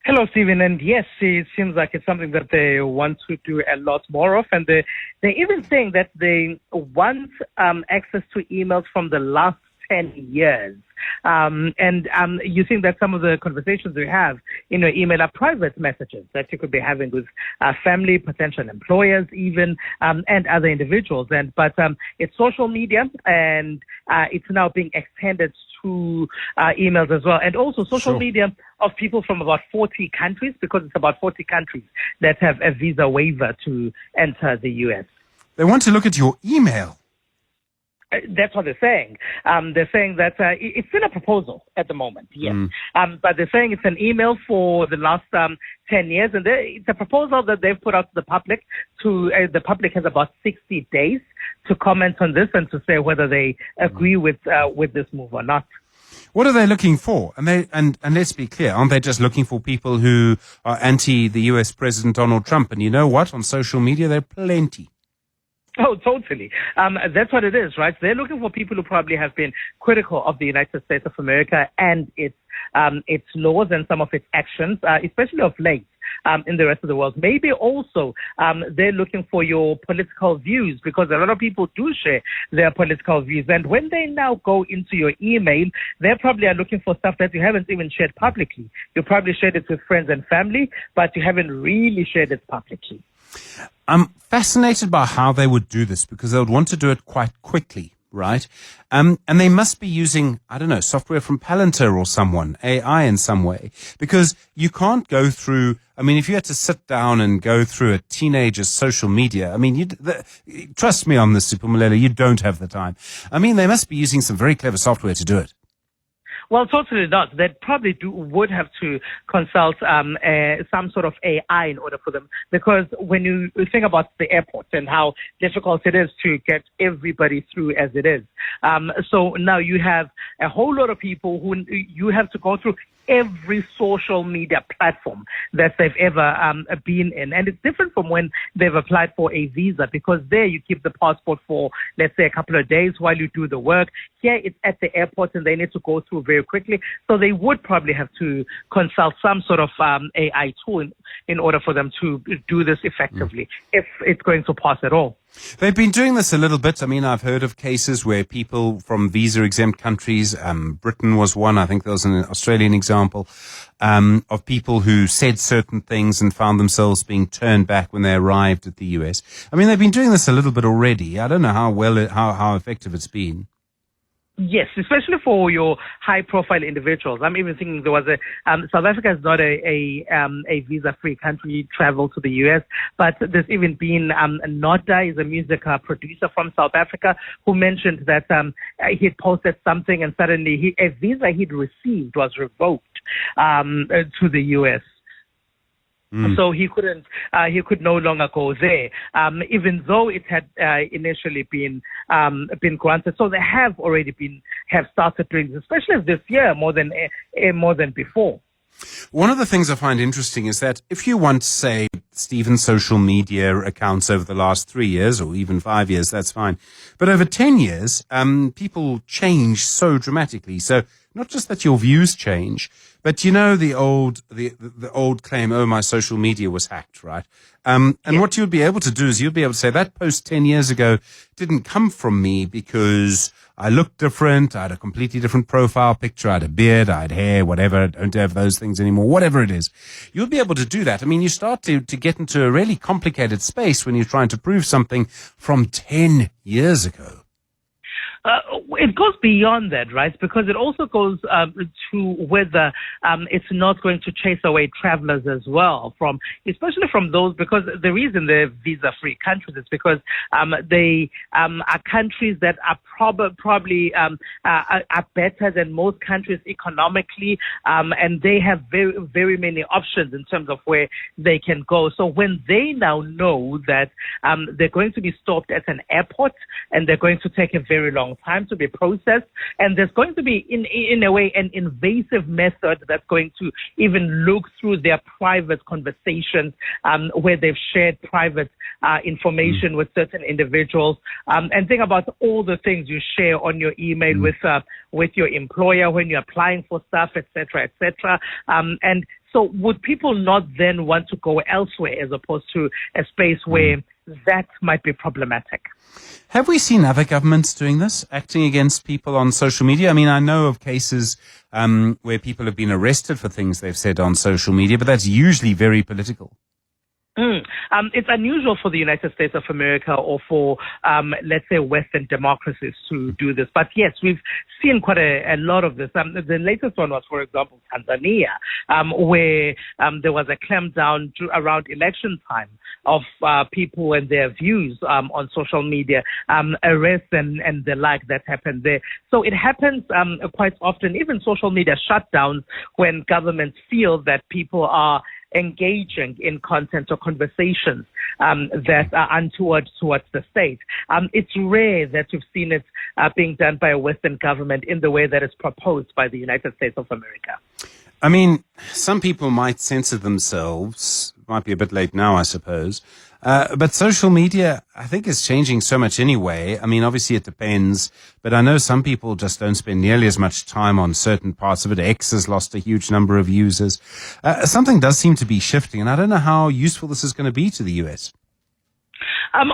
Hello, Stephen. And yes, it seems like it's something that they want to do a lot more of. And they're even saying that they want access to emails from the last 10 years. You think that some of the conversations we have in your email are private messages that you could be having with family, potential employers, even, and other individuals. But it's social media, and it's now being extended to emails as well, and also social media of people from about 40 countries, because it's about 40 countries that have a visa waiver to enter the U.S. They want to look at your email. That's what they're saying. They're saying that it's still a proposal at the moment, yes. But they're saying it's an email for the last 10 years, and it's a proposal that they've put out to the public. The public has about 60 days to comment on this and to say whether they agree with this move or not. What are they looking for? And let's be clear, aren't they just looking for people who are anti the US President Donald Trump? And you know what? On social media, there are plenty. Oh, totally. That's what it is, right? They're looking for people who probably have been critical of the United States of America and its laws and some of its actions, especially of late. In the rest of the world. Maybe also they're looking for your political views, because a lot of people do share their political views. And when they now go into your email, they probably are looking for stuff that you haven't even shared publicly. You probably shared it with friends and family, but you haven't really shared it publicly. I'm fascinated by how they would do this, because they would want to do it quite quickly. Right? And they must be using, I don't know, software from Palantir or someone, AI in some way, because you can't go through, I mean, if you had to sit down and go through a teenager's social media, I mean, trust me on this, Siphumelele, you don't have the time. I mean, they must be using some very clever software to do it. Well, totally not. They probably would have to consult some sort of AI in order for them, because when you think about the airport and how difficult it is to get everybody through as it is, so now you have a whole lot of people who you have to go through every social media platform that they've ever been in. And it's different from when they've applied for a visa, because there you keep the passport for, let's say, a couple of days while you do the work. Here it's at the airport and they need to go through very quickly. So they would probably have to consult some sort of AI tool in order for them to do this effectively, if it's going to pass at all. They've been doing this a little bit. I mean, I've heard of cases where people from visa-exempt countries, Britain was one, I think there was an Australian example, of people who said certain things and found themselves being turned back when they arrived at the US. I mean, they've been doing this a little bit already. I don't know how effective it's been. Yes, especially for your high-profile individuals. I'm even thinking there was South Africa is not a visa-free country, travel to the U.S., but there's even been Noda is a music producer from South Africa who mentioned that he'd posted something and suddenly a visa he'd received was revoked to the U.S. So he could no longer go there, even though it had initially been granted. So they have started doing this, especially this year more than before. One of the things I find interesting is that if you want, say, Stephen's social media accounts over the last 3 years or even 5 years, that's fine. But over 10 years, people change so dramatically. So not just that your views change, but you know the old claim, oh, my social media was hacked, right? What you'd be able to do is you'd be able to say that post 10 years ago didn't come from me because I looked different, I had a completely different profile picture, I had a beard, I had hair, whatever, I don't have those things anymore, whatever it is. You'll be able to do that. I mean, you start to get into a really complicated space when you're trying to prove something from 10 years ago. It goes beyond that, right? Because it also goes to whether it's not going to chase away travelers as well, especially from those, because the reason they're visa-free countries is because they are countries that are probably are better than most countries economically, and they have very, very many options in terms of where they can go. So when they now know that they're going to be stopped at an airport and they're going to take a very long time to be processed, and there's going to be in a way an invasive method that's going to even look through their private conversations where they've shared private information with certain individuals, and think about all the things you share on your email with your employer when you're applying for stuff, etc., etc. And so would people not then want to go elsewhere as opposed to a space where that might be problematic? Have we seen other governments doing this, acting against people on social media? I mean, I know of cases where people have been arrested for things they've said on social media, but that's usually very political. It's unusual for the United States of America or for, let's say, Western democracies to do this. But yes, we've seen quite a lot of this. The latest one was, for example, Tanzania, where there was a clampdown around election time of people and their views on social media, arrests and the like that happened there. So it happens quite often, even social media shutdowns, when governments feel that people are engaging in content or conversations that are untoward towards the state. It's rare that you've seen it being done by a Western government in the way that is proposed by the United States of America. I mean, some people might censor themselves. Might be a bit late now, I suppose. But social media, I think, is changing so much anyway. I mean, obviously it depends, but I know some people just don't spend nearly as much time on certain parts of it. X has lost a huge number of users. Something does seem to be shifting, and I don't know how useful this is going to be to the US. I'm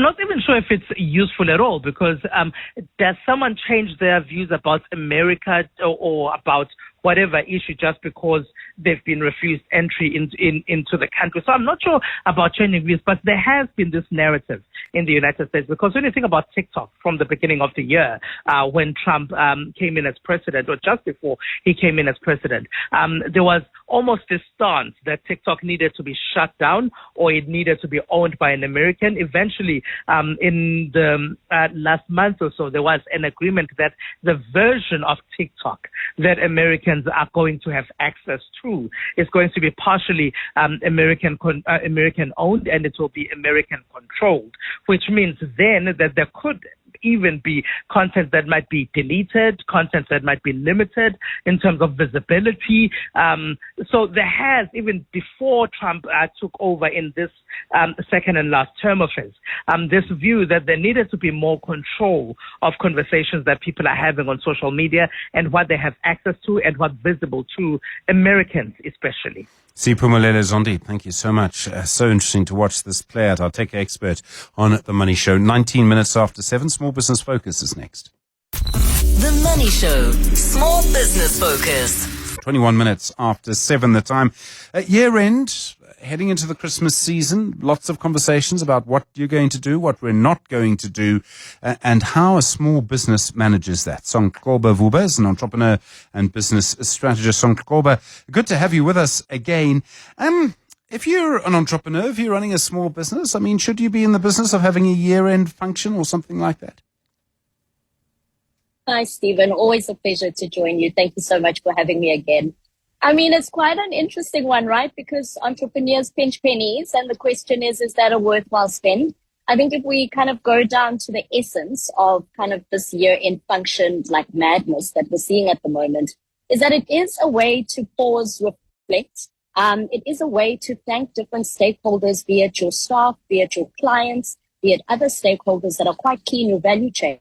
not even sure if it's useful at all, because does someone change their views about America or about whatever issue just because they've been refused entry into the country? So I'm not sure about changing views, but there has been this narrative in the United States, because when you think about TikTok from the beginning of the year, when Trump came in as president, or just before he came in as president, there was almost this stance that TikTok needed to be shut down or it needed to be owned by an American. Eventually, in the last month or so, there was an agreement that the version of TikTok that Americans are going to have access to is going to be partially American owned, and it will be American controlled, which means then that there could even be content that might be deleted, content that might be limited in terms of visibility. So there has, even before Trump took over in this second and last term of his, this view that there needed to be more control of conversations that people are having on social media and what they have access to and what's visible to Americans especially. Simphiwe Zondi, thank you so much. So interesting to watch this play out. Our tech expert on The Money Show. 19 minutes after 7, Small Business Focus is next. The Money Show, Small Business Focus. 21 minutes after 7, the time. Year end, heading into the Christmas season, lots of conversations about what you're going to do, what we're not going to do, and how a small business manages that. Sonkoba Vuba is an entrepreneur and business strategist. Sonkoba, good to have you with us again. If you're an entrepreneur, if you're running a small business, I mean, should you be in the business of having a year-end function or something like that? Hi, Stephen. Always a pleasure to join you. Thank you so much for having me again. I mean, it's quite an interesting one, right? Because entrepreneurs pinch pennies, and the question is that a worthwhile spend? I think if we kind of go down to the essence of kind of this year-end function like madness that we're seeing at the moment, is that it is a way to pause, reflect. It is a way to thank different stakeholders, be it your staff, be it your clients, be it other stakeholders that are quite key in your value chain.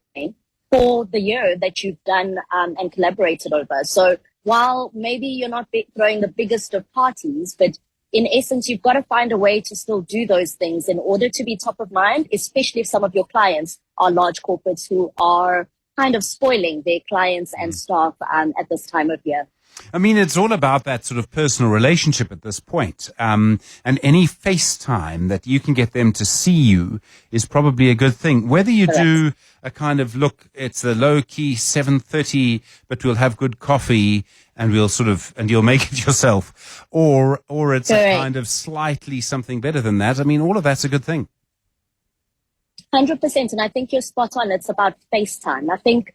for the year that you've done and collaborated over. So while maybe you're not throwing the biggest of parties, but in essence, you've got to find a way to still do those things in order to be top of mind, especially if some of your clients are large corporates who are kind of spoiling their clients and staff at this time of year. I mean, it's all about that sort of personal relationship at this point. And any FaceTime that you can get them to see you is probably a good thing. Whether you do a kind of, look, it's the low-key 7:30, but we'll have good coffee and and you'll make it yourself, or it's a kind of slightly something better than that. I mean, all of that's a good thing. 100%. And I think you're spot on. It's about FaceTime. I think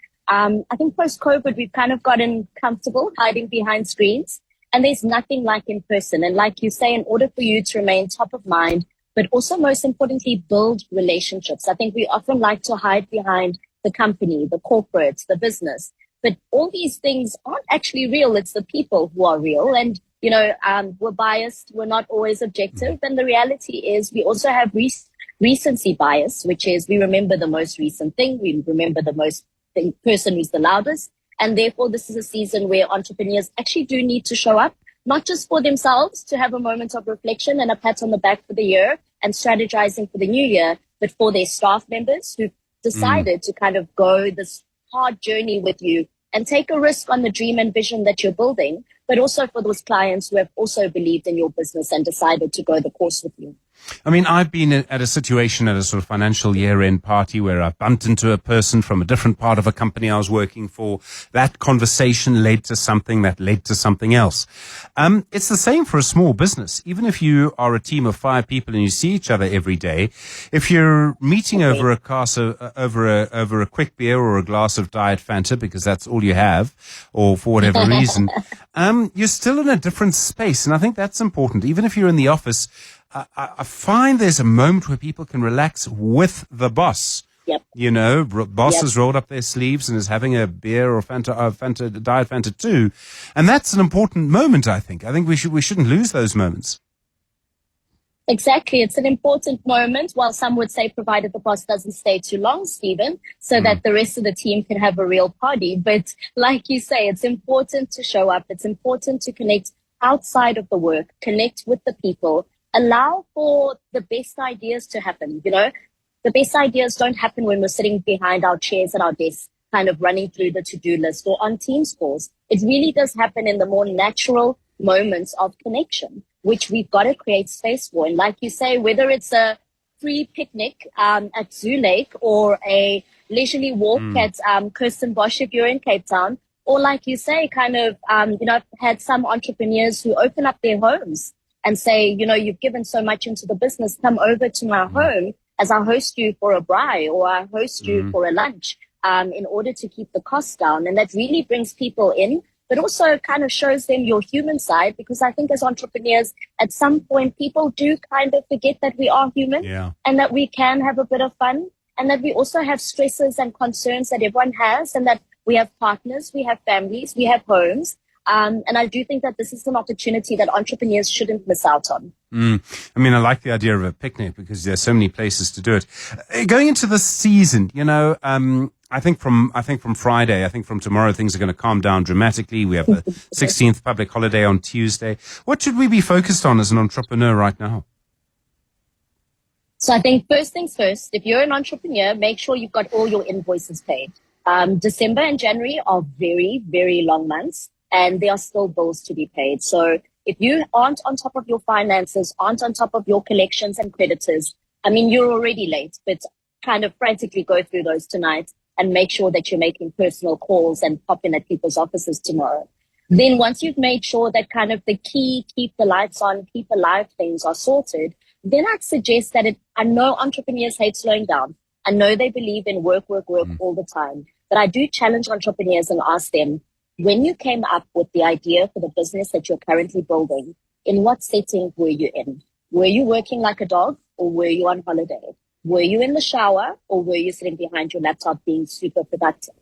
post-COVID, we've kind of gotten comfortable hiding behind screens, and there's nothing like in person. And like you say, in order for you to remain top of mind, but also most importantly, build relationships. I think we often like to hide behind the company, the corporate, the business, but all these things aren't actually real. It's the people who are real. And, we're biased. We're not always objective. And the reality is we also have recency bias, which is we remember the most recent thing. We remember the person who's the loudest. And therefore, this is a season where entrepreneurs actually do need to show up, not just for themselves to have a moment of reflection and a pat on the back for the year and strategizing for the new year, but for their staff members who decided to kind of go this hard journey with you and take a risk on the dream and vision that you're building, but also for those clients who have also believed in your business and decided to go the course with you. I mean, I've been at a situation at a sort of financial year-end party where I bumped into a person from a different part of a company I was working for. That conversation led to something that led to something else. It's the same for a small business. Even if you are a team of 5 people and you see each other every day, if you're meeting over a quick beer or a glass of Diet Fanta, because that's all you have, or for whatever reason, you're still in a different space. And I think that's important. Even if you're in the office, I find there's a moment where people can relax with the boss. Yep. Boss has rolled up their sleeves and is having a beer or Diet Fanta too. And that's an important moment, I think. I think we shouldn't lose those moments. Exactly. It's an important moment, while some would say provided the boss doesn't stay too long, Stephen, so that the rest of the team can have a real party. But like you say, it's important to show up. It's important to connect outside of the work, connect with the people, allow for the best ideas to happen. The best ideas don't happen when we're sitting behind our chairs at our desks, kind of running through the to-do list or on Teams calls. It really does happen in the more natural moments of connection, which we've got to create space for. And like you say, whether it's a free picnic at Zoo Lake or a leisurely walk at Kirstenbosch if you're in Cape Town, or like you say, kind of, I've had some entrepreneurs who open up their homes and say, you've given so much into the business, come over to my home as I host you for a braai or I host you for a lunch in order to keep the costs down. And that really brings people in, but also kind of shows them your human side, because I think as entrepreneurs, at some point, people do kind of forget that we are human and that we can have a bit of fun and that we also have stresses and concerns that everyone has, and that we have partners, we have families, we have homes. And I do think that this is an opportunity that entrepreneurs shouldn't miss out on. I mean, I like the idea of a picnic because there's so many places to do it. Going into the season, I think from Friday, I think from tomorrow, things are going to calm down dramatically. We have the 16th public holiday on Tuesday. What should we be focused on as an entrepreneur right now? So I think first things first, if you're an entrepreneur, make sure you've got all your invoices paid. December and January are very, very long months, and there are still bills to be paid. So if you aren't on top of your finances, aren't on top of your collections and creditors, I mean, you're already late, but kind of frantically go through those tonight and make sure that you're making personal calls and pop in at people's offices tomorrow. Then once you've made sure that kind of the key, keep the lights on, keep alive things are sorted, then I'd suggest that I know entrepreneurs hate slowing down. I know they believe in work all the time. But I do challenge entrepreneurs and ask them, when you came up with the idea for the business that you're currently building, in what setting were you in? Were you working like a dog, or were you on holiday? Were you in the shower, or were you sitting behind your laptop being super productive?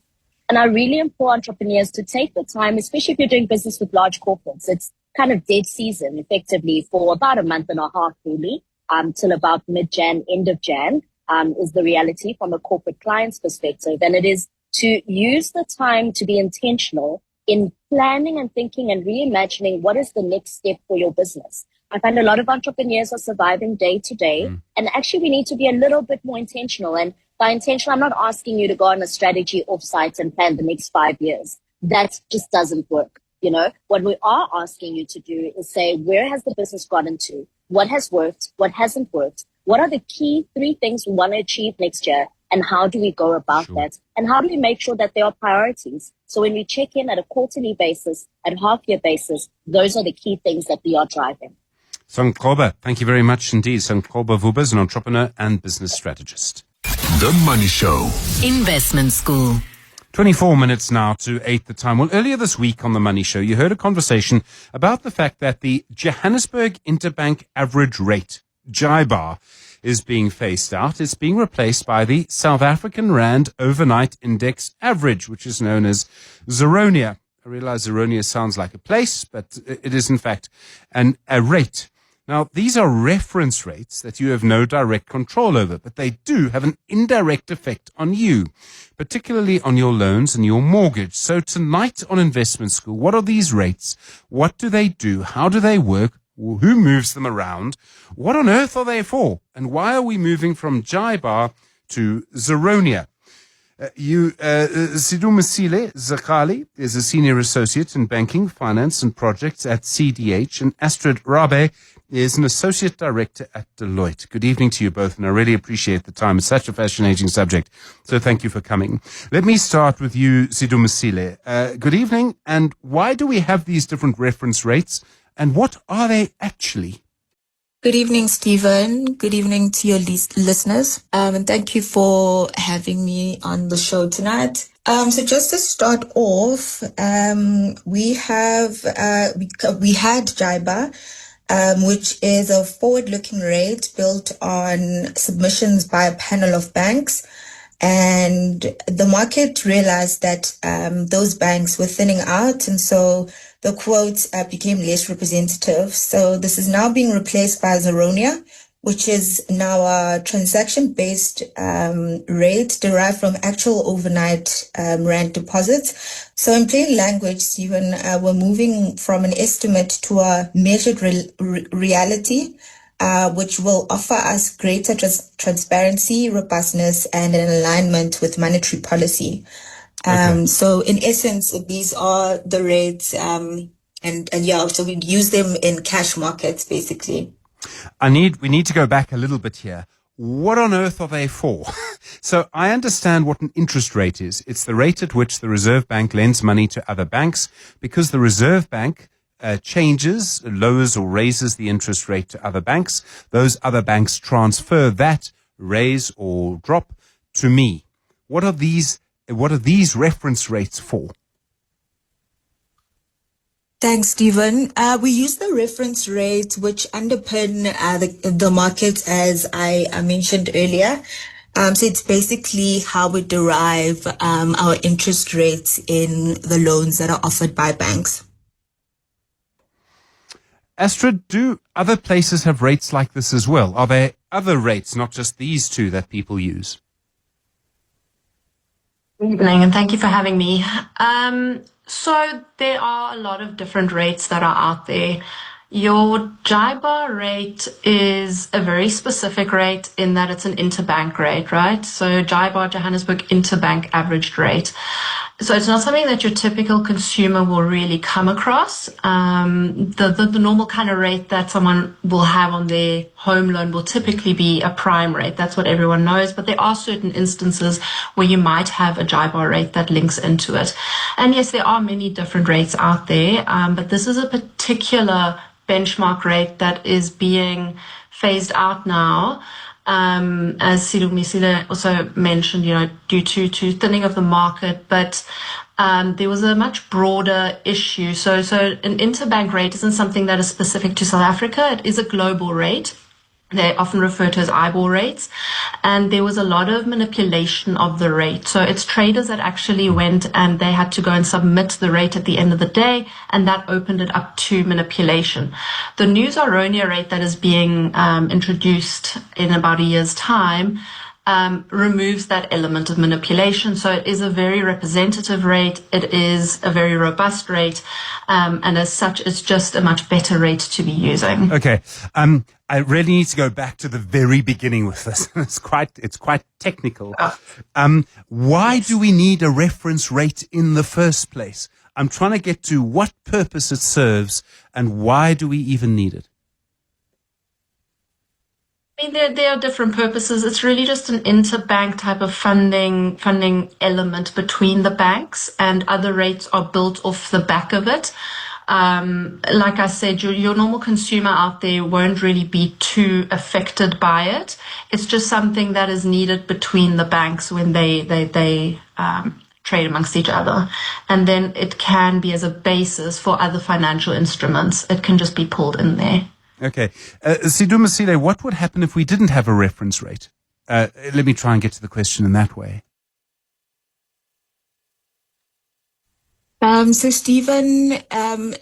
And I really implore entrepreneurs to take the time, especially if you're doing business with large corporates. It's kind of dead season effectively for about a month and a half, really, till about mid-Jan, end of Jan, is the reality from a corporate client's perspective. And it is to use the time to be intentional in planning and thinking and reimagining what is the next step for your business. I find a lot of entrepreneurs are surviving day to day, and actually we need to be a little bit more intentional. And by intentional, I'm not asking you to go on a strategy offsite and plan the next 5 years. That just doesn't work. You know, what we are asking you to do is say, where has the business gotten to? What has worked? What hasn't worked? What are the key 3 things we want to achieve next year? And how do we go about that? And how do we make sure that there are priorities? So when we check in at a quarterly basis, at a half-year basis, those are the key things that we are driving. Sankoba, thank you very much indeed. Sankoba Vuba is an entrepreneur and business strategist. The Money Show. Investment School. 24 minutes now to 8 the time. Well, earlier this week on The Money Show, you heard a conversation about the fact that the Johannesburg Interbank Average Rate, JIBAR, is being phased out. It's being replaced by the South African Rand Overnight Index Average, which is known as Zeronia. I realize Zeronia sounds like a place, but it is in fact a rate. Now, these are reference rates that you have no direct control over, but they do have an indirect effect on you, particularly on your loans and your mortgage. So tonight on Investment School, what are these rates? What do they do? How do they work? Who moves them around? What on earth are they for? And why are we moving from JIBAR to Zeronia? Sidumisile Zakali is a senior associate in banking, finance and projects at CDH, and Astrid Rabe is an associate director at Deloitte. Good evening to you both, and I really appreciate the time. It's such a fascinating subject, so thank you for coming. Let me start with you, Sidumisile. Good evening, and why do we have these different reference rates, and what are they actually? Good evening, Stephen. Good evening to your listeners. And thank you for having me on the show tonight. So just to start off, we had JIBAR, which is a forward-looking rate built on submissions by a panel of banks. And the market realized that those banks were thinning out, and so the quotes became less representative. So this is now being replaced by Zeronia, which is now a transaction-based rate derived from actual overnight rand deposits. So in plain language, Stephen, we're moving from an estimate to a measured reality, which will offer us greater transparency, robustness, and an alignment with monetary policy. So in essence, these are the rates, so we use them in cash markets, basically. We need to go back a little bit here. What on earth are they for? So I understand what an interest rate is. It's the rate at which the Reserve Bank lends money to other banks, because the Reserve Bank changes, lowers or raises the interest rate to other banks. Those other banks transfer that raise or drop to me. What are these reference rates for? Thanks, Stephen. We use the reference rates which underpin the market, as I mentioned earlier. So it's basically how we derive our interest rates in the loans that are offered by banks. Astrid, do other places have rates like this as well? Are there other rates, not just these two, that people use? Good evening, and thank you for having me. So there are a lot of different rates that are out there. Your JIBAR rate is a very specific rate in that it's an interbank rate, right? So JIBAR, Johannesburg Interbank Averaged Rate. So it's not something that your typical consumer will really come across. The normal kind of rate that someone will have on their home loan will typically be a prime rate. That's what everyone knows. But there are certain instances where you might have a JIBAR rate that links into it. And yes, there are many different rates out there. But this is a particular benchmark rate that is being phased out now. As Sidumisile also mentioned, due to thinning of the market, but there was a much broader issue. So an interbank rate isn't something that is specific to South Africa. It is a global rate. They're often referred to as eyeball rates. And there was a lot of manipulation of the rate. So it's traders that actually went and they had to go and submit the rate at the end of the day, and that opened it up to manipulation. The new Zeronia rate that is being introduced in about a year's time removes that element of manipulation. So it is a very representative rate. It is a very robust rate. And as such, it's just a much better rate to be using. Okay. I really need to go back to the very beginning with this. It's quite technical. Why do we need a reference rate in the first place? I'm trying to get to what purpose it serves and why do we even need it? I mean, there are different purposes. It's really just an interbank type of funding element between the banks, and other rates are built off the back of it. Like I said, your normal consumer out there won't really be too affected by it. It's just something that is needed between the banks when they trade amongst each other. And then it can be as a basis for other financial instruments. It can just be pulled in there. Okay. Sidumasile, what would happen if we didn't have a reference rate? Let me try and get to the question in that way. So Stephen,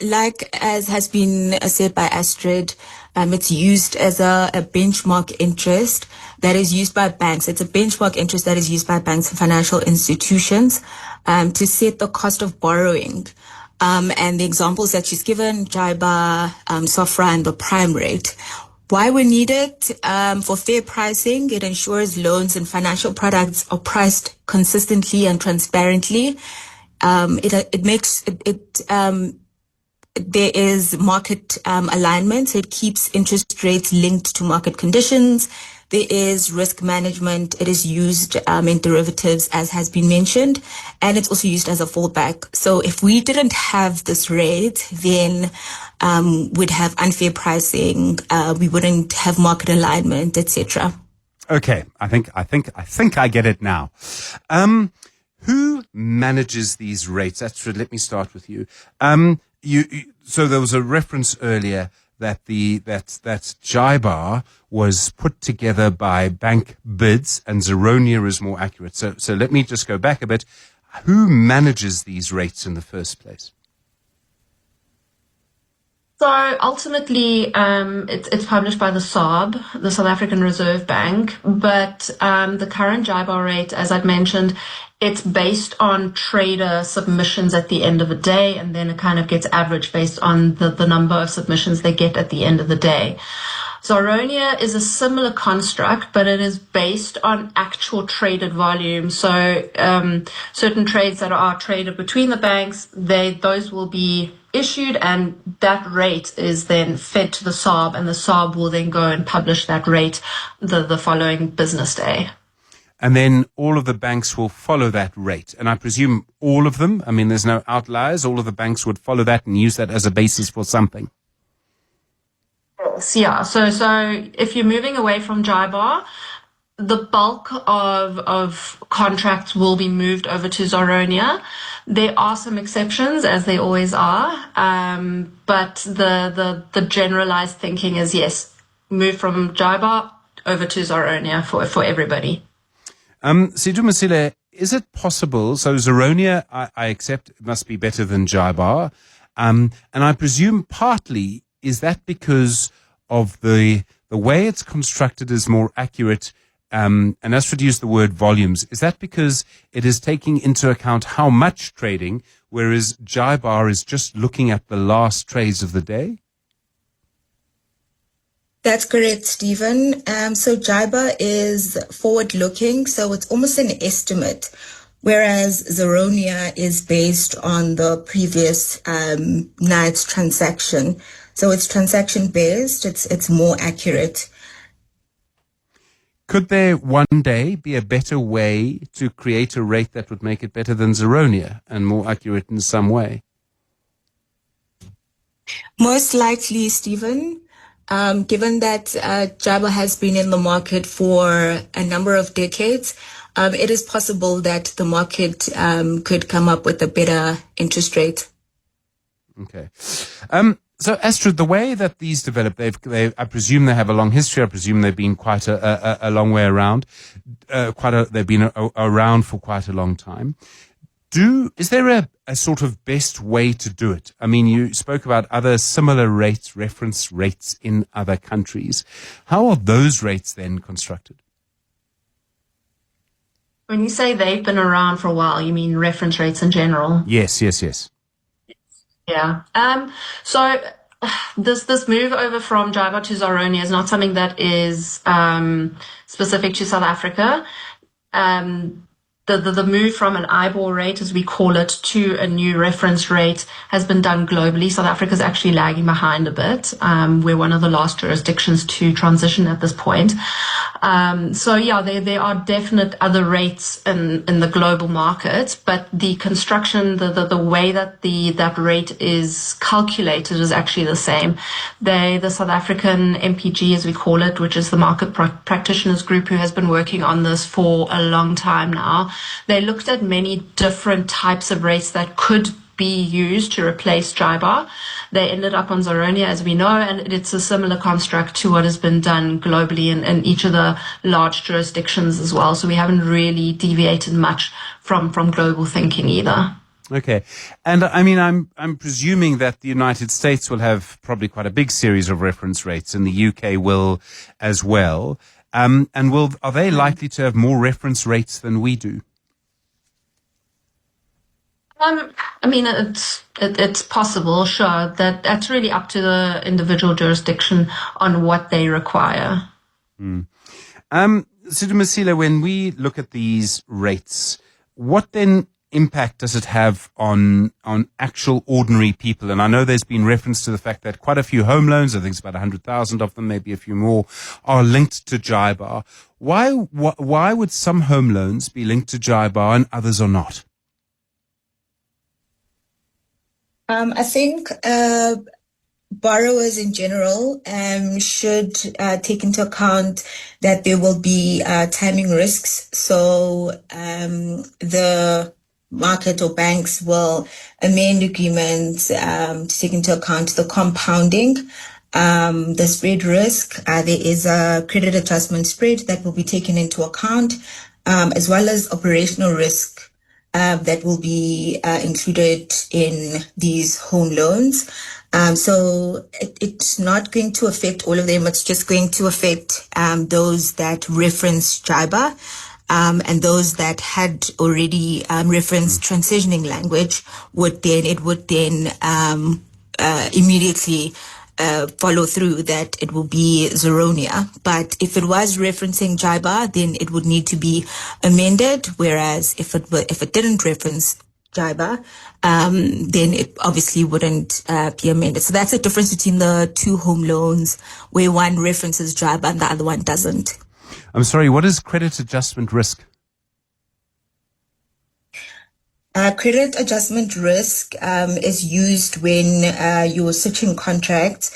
like as has been said by Astrid, it's used as a benchmark interest that is used by banks. It's a benchmark interest that is used by banks and financial institutions to set the cost of borrowing. And the examples that she's given, JIBAR, SOFR, and the prime rate. Why we need it? For fair pricing, it ensures loans and financial products are priced consistently and transparently. There is market alignment, so it keeps interest rates linked to market conditions. There is risk management. It is used in derivatives, as has been mentioned, and it's also used as a fallback. So if we didn't have this rate, then we'd have unfair pricing. We wouldn't have market alignment, etc. Okay, I think I get it now. Who manages these rates? Let me start with you. So there was a reference earlier that that JIBAR was put together by bank bids and Zeronia is more accurate. So let me just go back a bit. Who manages these rates in the first place? So ultimately, it's published by the SARB, the South African Reserve Bank, but the current JIBAR rate, as I've mentioned, it's based on trader submissions at the end of the day, and then it kind of gets averaged based on the number of submissions they get at the end of the day. Zeronia is a similar construct, but it is based on actual traded volume. So certain trades that are traded between the banks, those will be issued, and that rate is then fed to the SARB, and the SARB will then go and publish that rate the following business day. And then all of the banks will follow that rate. And I presume all of them, I mean, there's no outliers, all of the banks would follow that and use that as a basis for something. Yeah, so if you're moving away from JIBAR, the bulk of contracts will be moved over to Zeronia. There are some exceptions, as there always are, but the generalized thinking is, yes, move from JIBAR over to Zeronia for everybody. Sidumasile, is it possible, so Zeronia, I accept, must be better than JIBAR, and I presume partly is that because of the way it's constructed is more accurate, and Astrid used the word volumes. Is that because it is taking into account how much trading, whereas JIBAR is just looking at the last trades of the day? That's correct, Stephen. So JIBAR is forward-looking, so it's almost an estimate, whereas Zeronia is based on the previous night's transaction. So it's transaction-based. It's more accurate. Could there one day be a better way to create a rate that would make it better than Zeronia and more accurate in some way? Most likely, Stephen. Given that JIBAR has been in the market for a number of decades, it is possible that the market could come up with a better interest rate. Okay. So Astrid, the way that these develop, I presume they have a long history. I presume they've been quite a long way around. They've been around for quite a long time. Is there a sort of best way to do it? I mean, you spoke about other similar rates, reference rates in other countries. How are those rates then constructed? When you say they've been around for a while, you mean reference rates in general? Yes. Yeah. So this move over from JIBAR to Zoronia is not something that is specific to South Africa. The move from an IBOR rate, as we call it, to a new reference rate has been done globally. South Africa is actually lagging behind a bit. We're one of the last jurisdictions to transition at this point. So yeah, there are definite other rates in the global market, but the construction, the way that that rate is calculated is actually the same. The South African MPG, as we call it, which is the Market Practitioners Group, who has been working on this for a long time now, they looked at many different types of rates that could be used to replace JIBAR. They ended up on Zoronia, as we know, and it's a similar construct to what has been done globally in each of the large jurisdictions as well. So we haven't really deviated much from global thinking either. Okay. And I mean, I'm presuming that the United States will have probably quite a big series of reference rates, and the UK will as well. And are they likely to have more reference rates than we do? I mean, it's possible, sure. That's really up to the individual jurisdiction on what they require. Sidumasile, when we look at these rates, what then impact does it have on actual ordinary people? And I know there's been reference to the fact that quite a few home loans, I think it's about 100,000 of them, maybe a few more, are linked to JIBAR. Why would some home loans be linked to JIBAR and others are not? I think borrowers in general should take into account that there will be timing risks. So the market or banks will amend agreements to take into account the compounding, the spread risk. There is a credit adjustment spread that will be taken into account, as well as operational risk that will be included in these home loans. So it's not going to affect all of them. It's just going to affect those that reference JIBAR, and those that had already referenced transitioning language would then immediately follow through that it will be Zoronia. But if it was referencing JIBAR, then it would need to be amended. Whereas if it didn't reference JIBAR, then it obviously wouldn't be amended. So that's the difference between the two home loans, where one references JIBAR and the other one doesn't. I'm sorry, what is credit adjustment risk? Credit adjustment risk is used when you're switching contracts.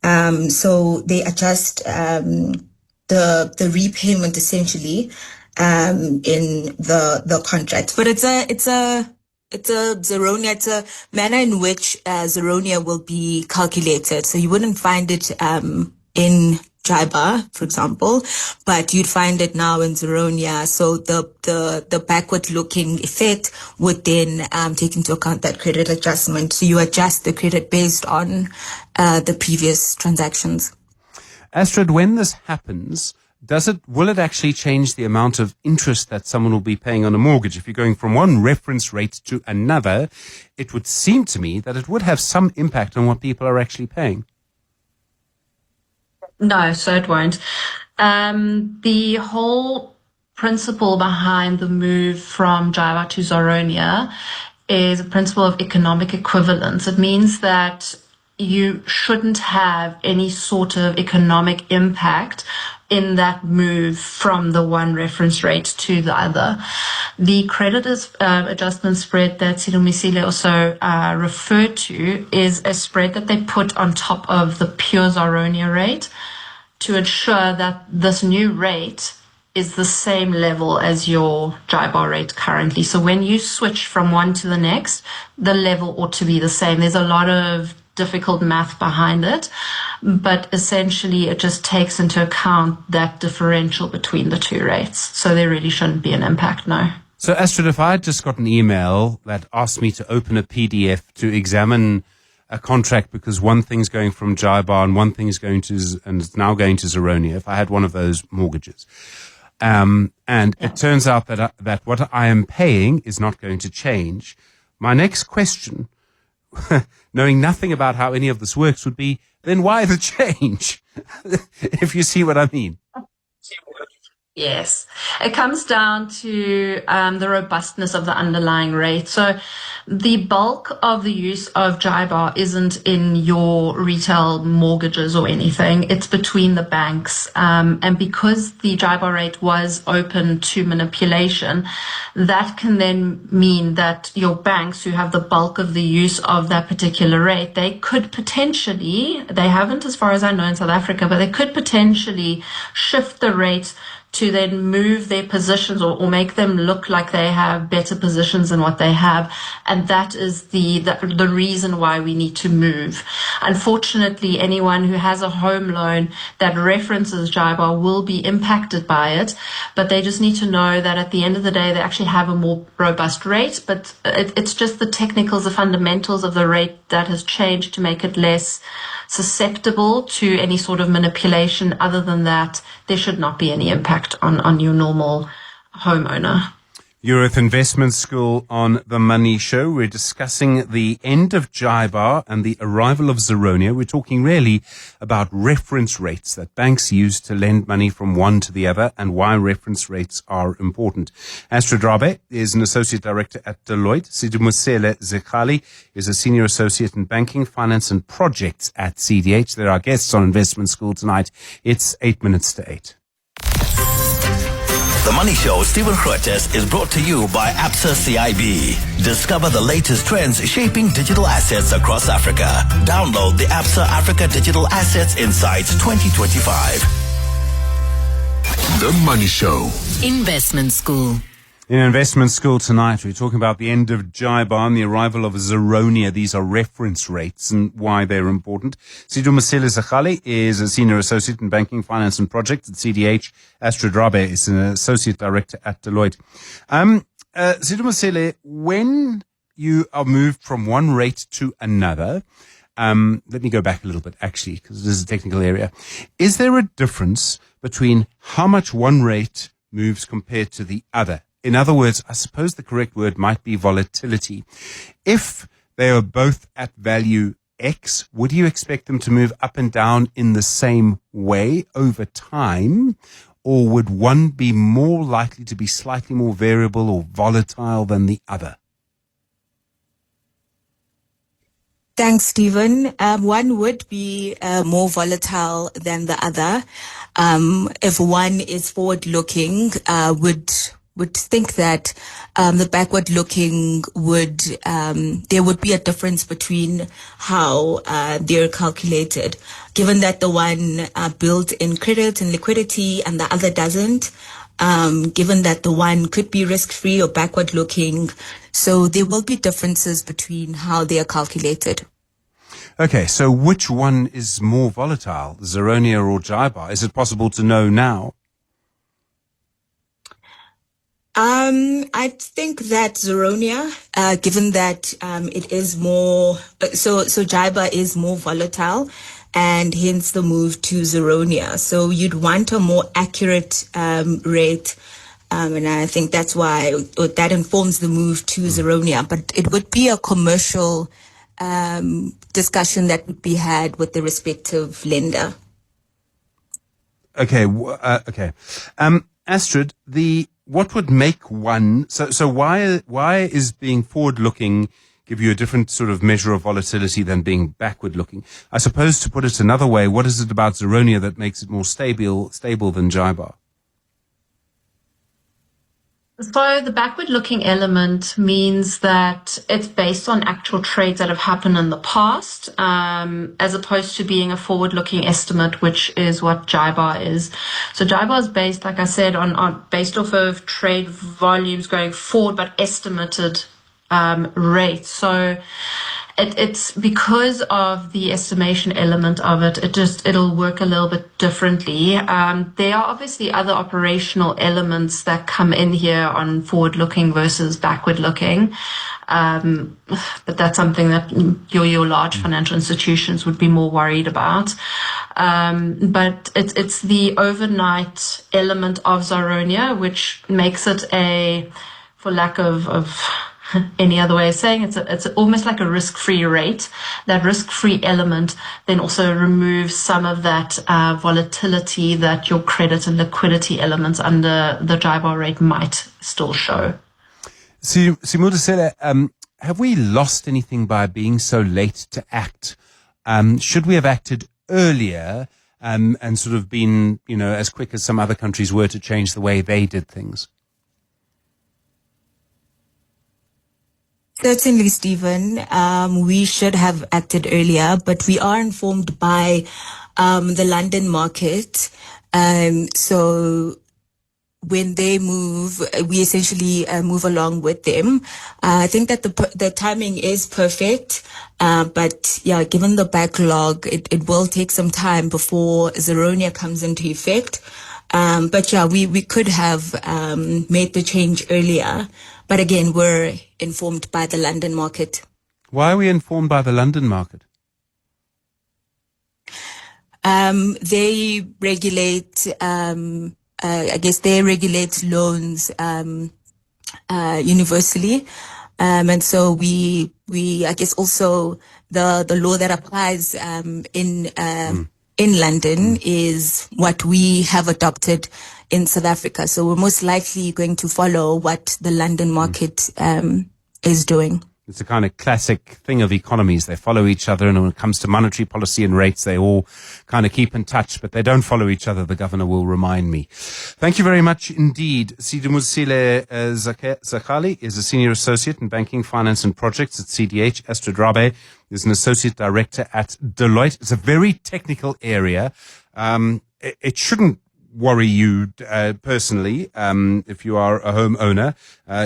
So they adjust the repayment essentially in the contract. But it's a Zoronia. It's a manner in which Zoronia will be calculated. So you wouldn't find it in JIBAR, for example, but you'd find it now in Zoronia. So the backward-looking effect would then take into account that credit adjustment. So you adjust the credit based on the previous transactions. Astrid, when this happens, will it actually change the amount of interest that someone will be paying on a mortgage? If you're going from one reference rate to another, it would seem to me that it would have some impact on what people are actually paying. No, so it won't. The whole principle behind the move from JIBAR to Zoronia is a principle of economic equivalence. It means that you shouldn't have any sort of economic impact in that move from the one reference rate to the other. The credit adjustment spread that Sidumisile also referred to is a spread that they put on top of the pure Zoronia rate to ensure that this new rate is the same level as your JIBAR rate currently. So when you switch from one to the next, the level ought to be the same. There's a lot of difficult math behind it, but essentially it just takes into account that differential between the two rates. So there really shouldn't be an impact, no. So Astrid, if I had just got an email that asked me to open a PDF to examine a contract because one thing's going from JIBAR and one thing is going to, and it's now going to Zoronia, if I had one of those mortgages, And it turns out that what I am paying is not going to change. My next question, knowing nothing about how any of this works, would be, then why the change? If you see what I mean. Yes, it comes down to the robustness of the underlying rate. So the bulk of the use of JIBAR isn't in your retail mortgages or anything. It's between the banks. And because the JIBAR rate was open to manipulation, that can then mean that your banks who have the bulk of the use of that particular rate, they could potentially, they haven't as far as I know in South Africa, but they could potentially shift the rate to then move their positions or make them look like they have better positions than what they have. And that is the reason why we need to move. Unfortunately, anyone who has a home loan that references JIBAR will be impacted by it, but they just need to know that at the end of the day, they actually have a more robust rate, but it's just the technicals, the fundamentals of the rate that has changed to make it less susceptible to any sort of manipulation. Other than that, there should not be any impact on your normal homeowner. You're at Investment School on The Money Show. We're discussing the end of JIBAR and the arrival of Zeronia. We're talking really about reference rates that banks use to lend money from one to the other and why reference rates are important. Astrid Rabe is an associate director at Deloitte. Sidumusele Zekhali is a senior associate in banking, finance and projects at CDH. They're our guests on Investment School tonight. It's 8 minutes to 8. The Money Show, Stephen Grootes, is brought to you by Absa CIB. Discover the latest trends shaping digital assets across Africa. Download the Absa Africa Digital Assets Insights 2025. The Money Show. Investment School. In Investment School tonight, we're talking about the end of JIBAR and the arrival of Zeronia. These are reference rates and why they're important. Sidumusele Zekhali is a senior associate in banking, finance and projects at CDH. Astrid Rabe is an associate director at Deloitte. Sidumusele, when you are moved from one rate to another, let me go back a little bit, actually, because this is a technical area. Is there a difference between how much one rate moves compared to the other? In other words, I suppose the correct word might be volatility. If they are both at value X, would you expect them to move up and down in the same way over time? Or would one be more likely to be slightly more variable or volatile than the other? Thanks, Stephen. One would be more volatile than the other. If one is forward-looking, would think that the backward-looking there would be a difference between how they're calculated, given that the one built in credit and liquidity and the other doesn't. Given that the one could be risk-free or backward-looking, so there will be differences between how they are calculated. Okay, so which one is more volatile, Zeronia or JIBAR? Is it possible to know now? I think that Zeronia, given that it is more, so JIBAR is more volatile, and hence the move to Zeronia. So you'd want a more accurate rate, and I think that's why that informs the move to Zeronia. But it would be a commercial discussion that would be had with the respective lender. Okay, okay. Astrid, what would make one, so why is being forward-looking give you a different sort of measure of volatility than being backward-looking? I suppose, to put it another way, what is it about Zeronia that makes it more stable than JIBAR? So the backward-looking element means that it's based on actual trades that have happened in the past, as opposed to being a forward-looking estimate, which is what JIBAR is. So JIBAR is based, like I said, based off of trade volumes going forward, but estimated rates. So It's because of the estimation element of it. It'll work a little bit differently. There are obviously other operational elements that come in here on forward-looking versus backward-looking. But that's something that your large financial institutions would be more worried about. But it's the overnight element of Zaronia, which makes it for lack of any other way of saying it's almost like a risk-free rate. That risk-free element then also removes some of that volatility that your credit and liquidity elements under the JIBAR rate might still show. Simudisela, have we lost anything by being so late to act? Should we have acted earlier and sort of been, as quick as some other countries were to change the way they did things? Certainly, Stephen. We should have acted earlier, but we are informed by the London market. So when they move, we essentially move along with them. I think that the timing is perfect, but yeah, given the backlog, it will take some time before Zaronia comes into effect. But yeah, we could have made the change earlier. But again, we're informed by the London market. Why are we informed by the London market? They regulate, I guess they regulate loans universally. And so we I guess also the law that applies in London is what we have adopted in South Africa. So we're most likely going to follow what the London market is doing. It's a kind of classic thing of economies. They follow each other, and when it comes to monetary policy and rates, they all kind of keep in touch, but they don't follow each other. The governor will remind me. Thank you very much indeed. Sidumusile Zakhali is a senior associate in banking, finance and projects at CDH. Astrid Rabe is an associate director at Deloitte. It's a very technical area. It shouldn't worry you personally. If you are a homeowner,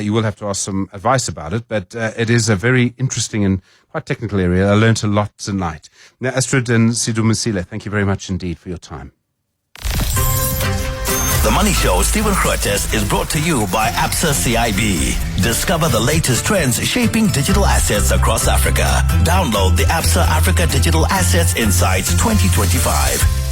you will have to ask some advice about it, but it is a very interesting and quite technical area. I learned a lot tonight. Now, Astrid and Sidumusile, thank you very much indeed for your time. The Money Show, Stephen Grootes, is brought to you by Absa CIB. Discover the latest trends shaping digital assets across Africa. Download the Absa Africa Digital Assets Insights 2025.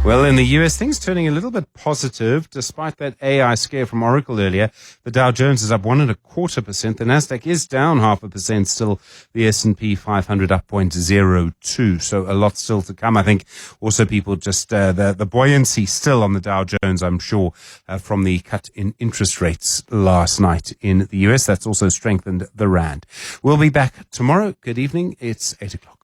Well, in the US, things turning a little bit positive despite that AI scare from Oracle earlier. The Dow Jones is up 1.25%. The Nasdaq is down 0.5%. Still, the S&P 500 up 0.02. So a lot still to come. I think also people just the buoyancy still on the Dow Jones, I'm sure, from the cut in interest rates last night in the US. That's also strengthened the rand. We'll be back tomorrow. Good evening. It's 8:00.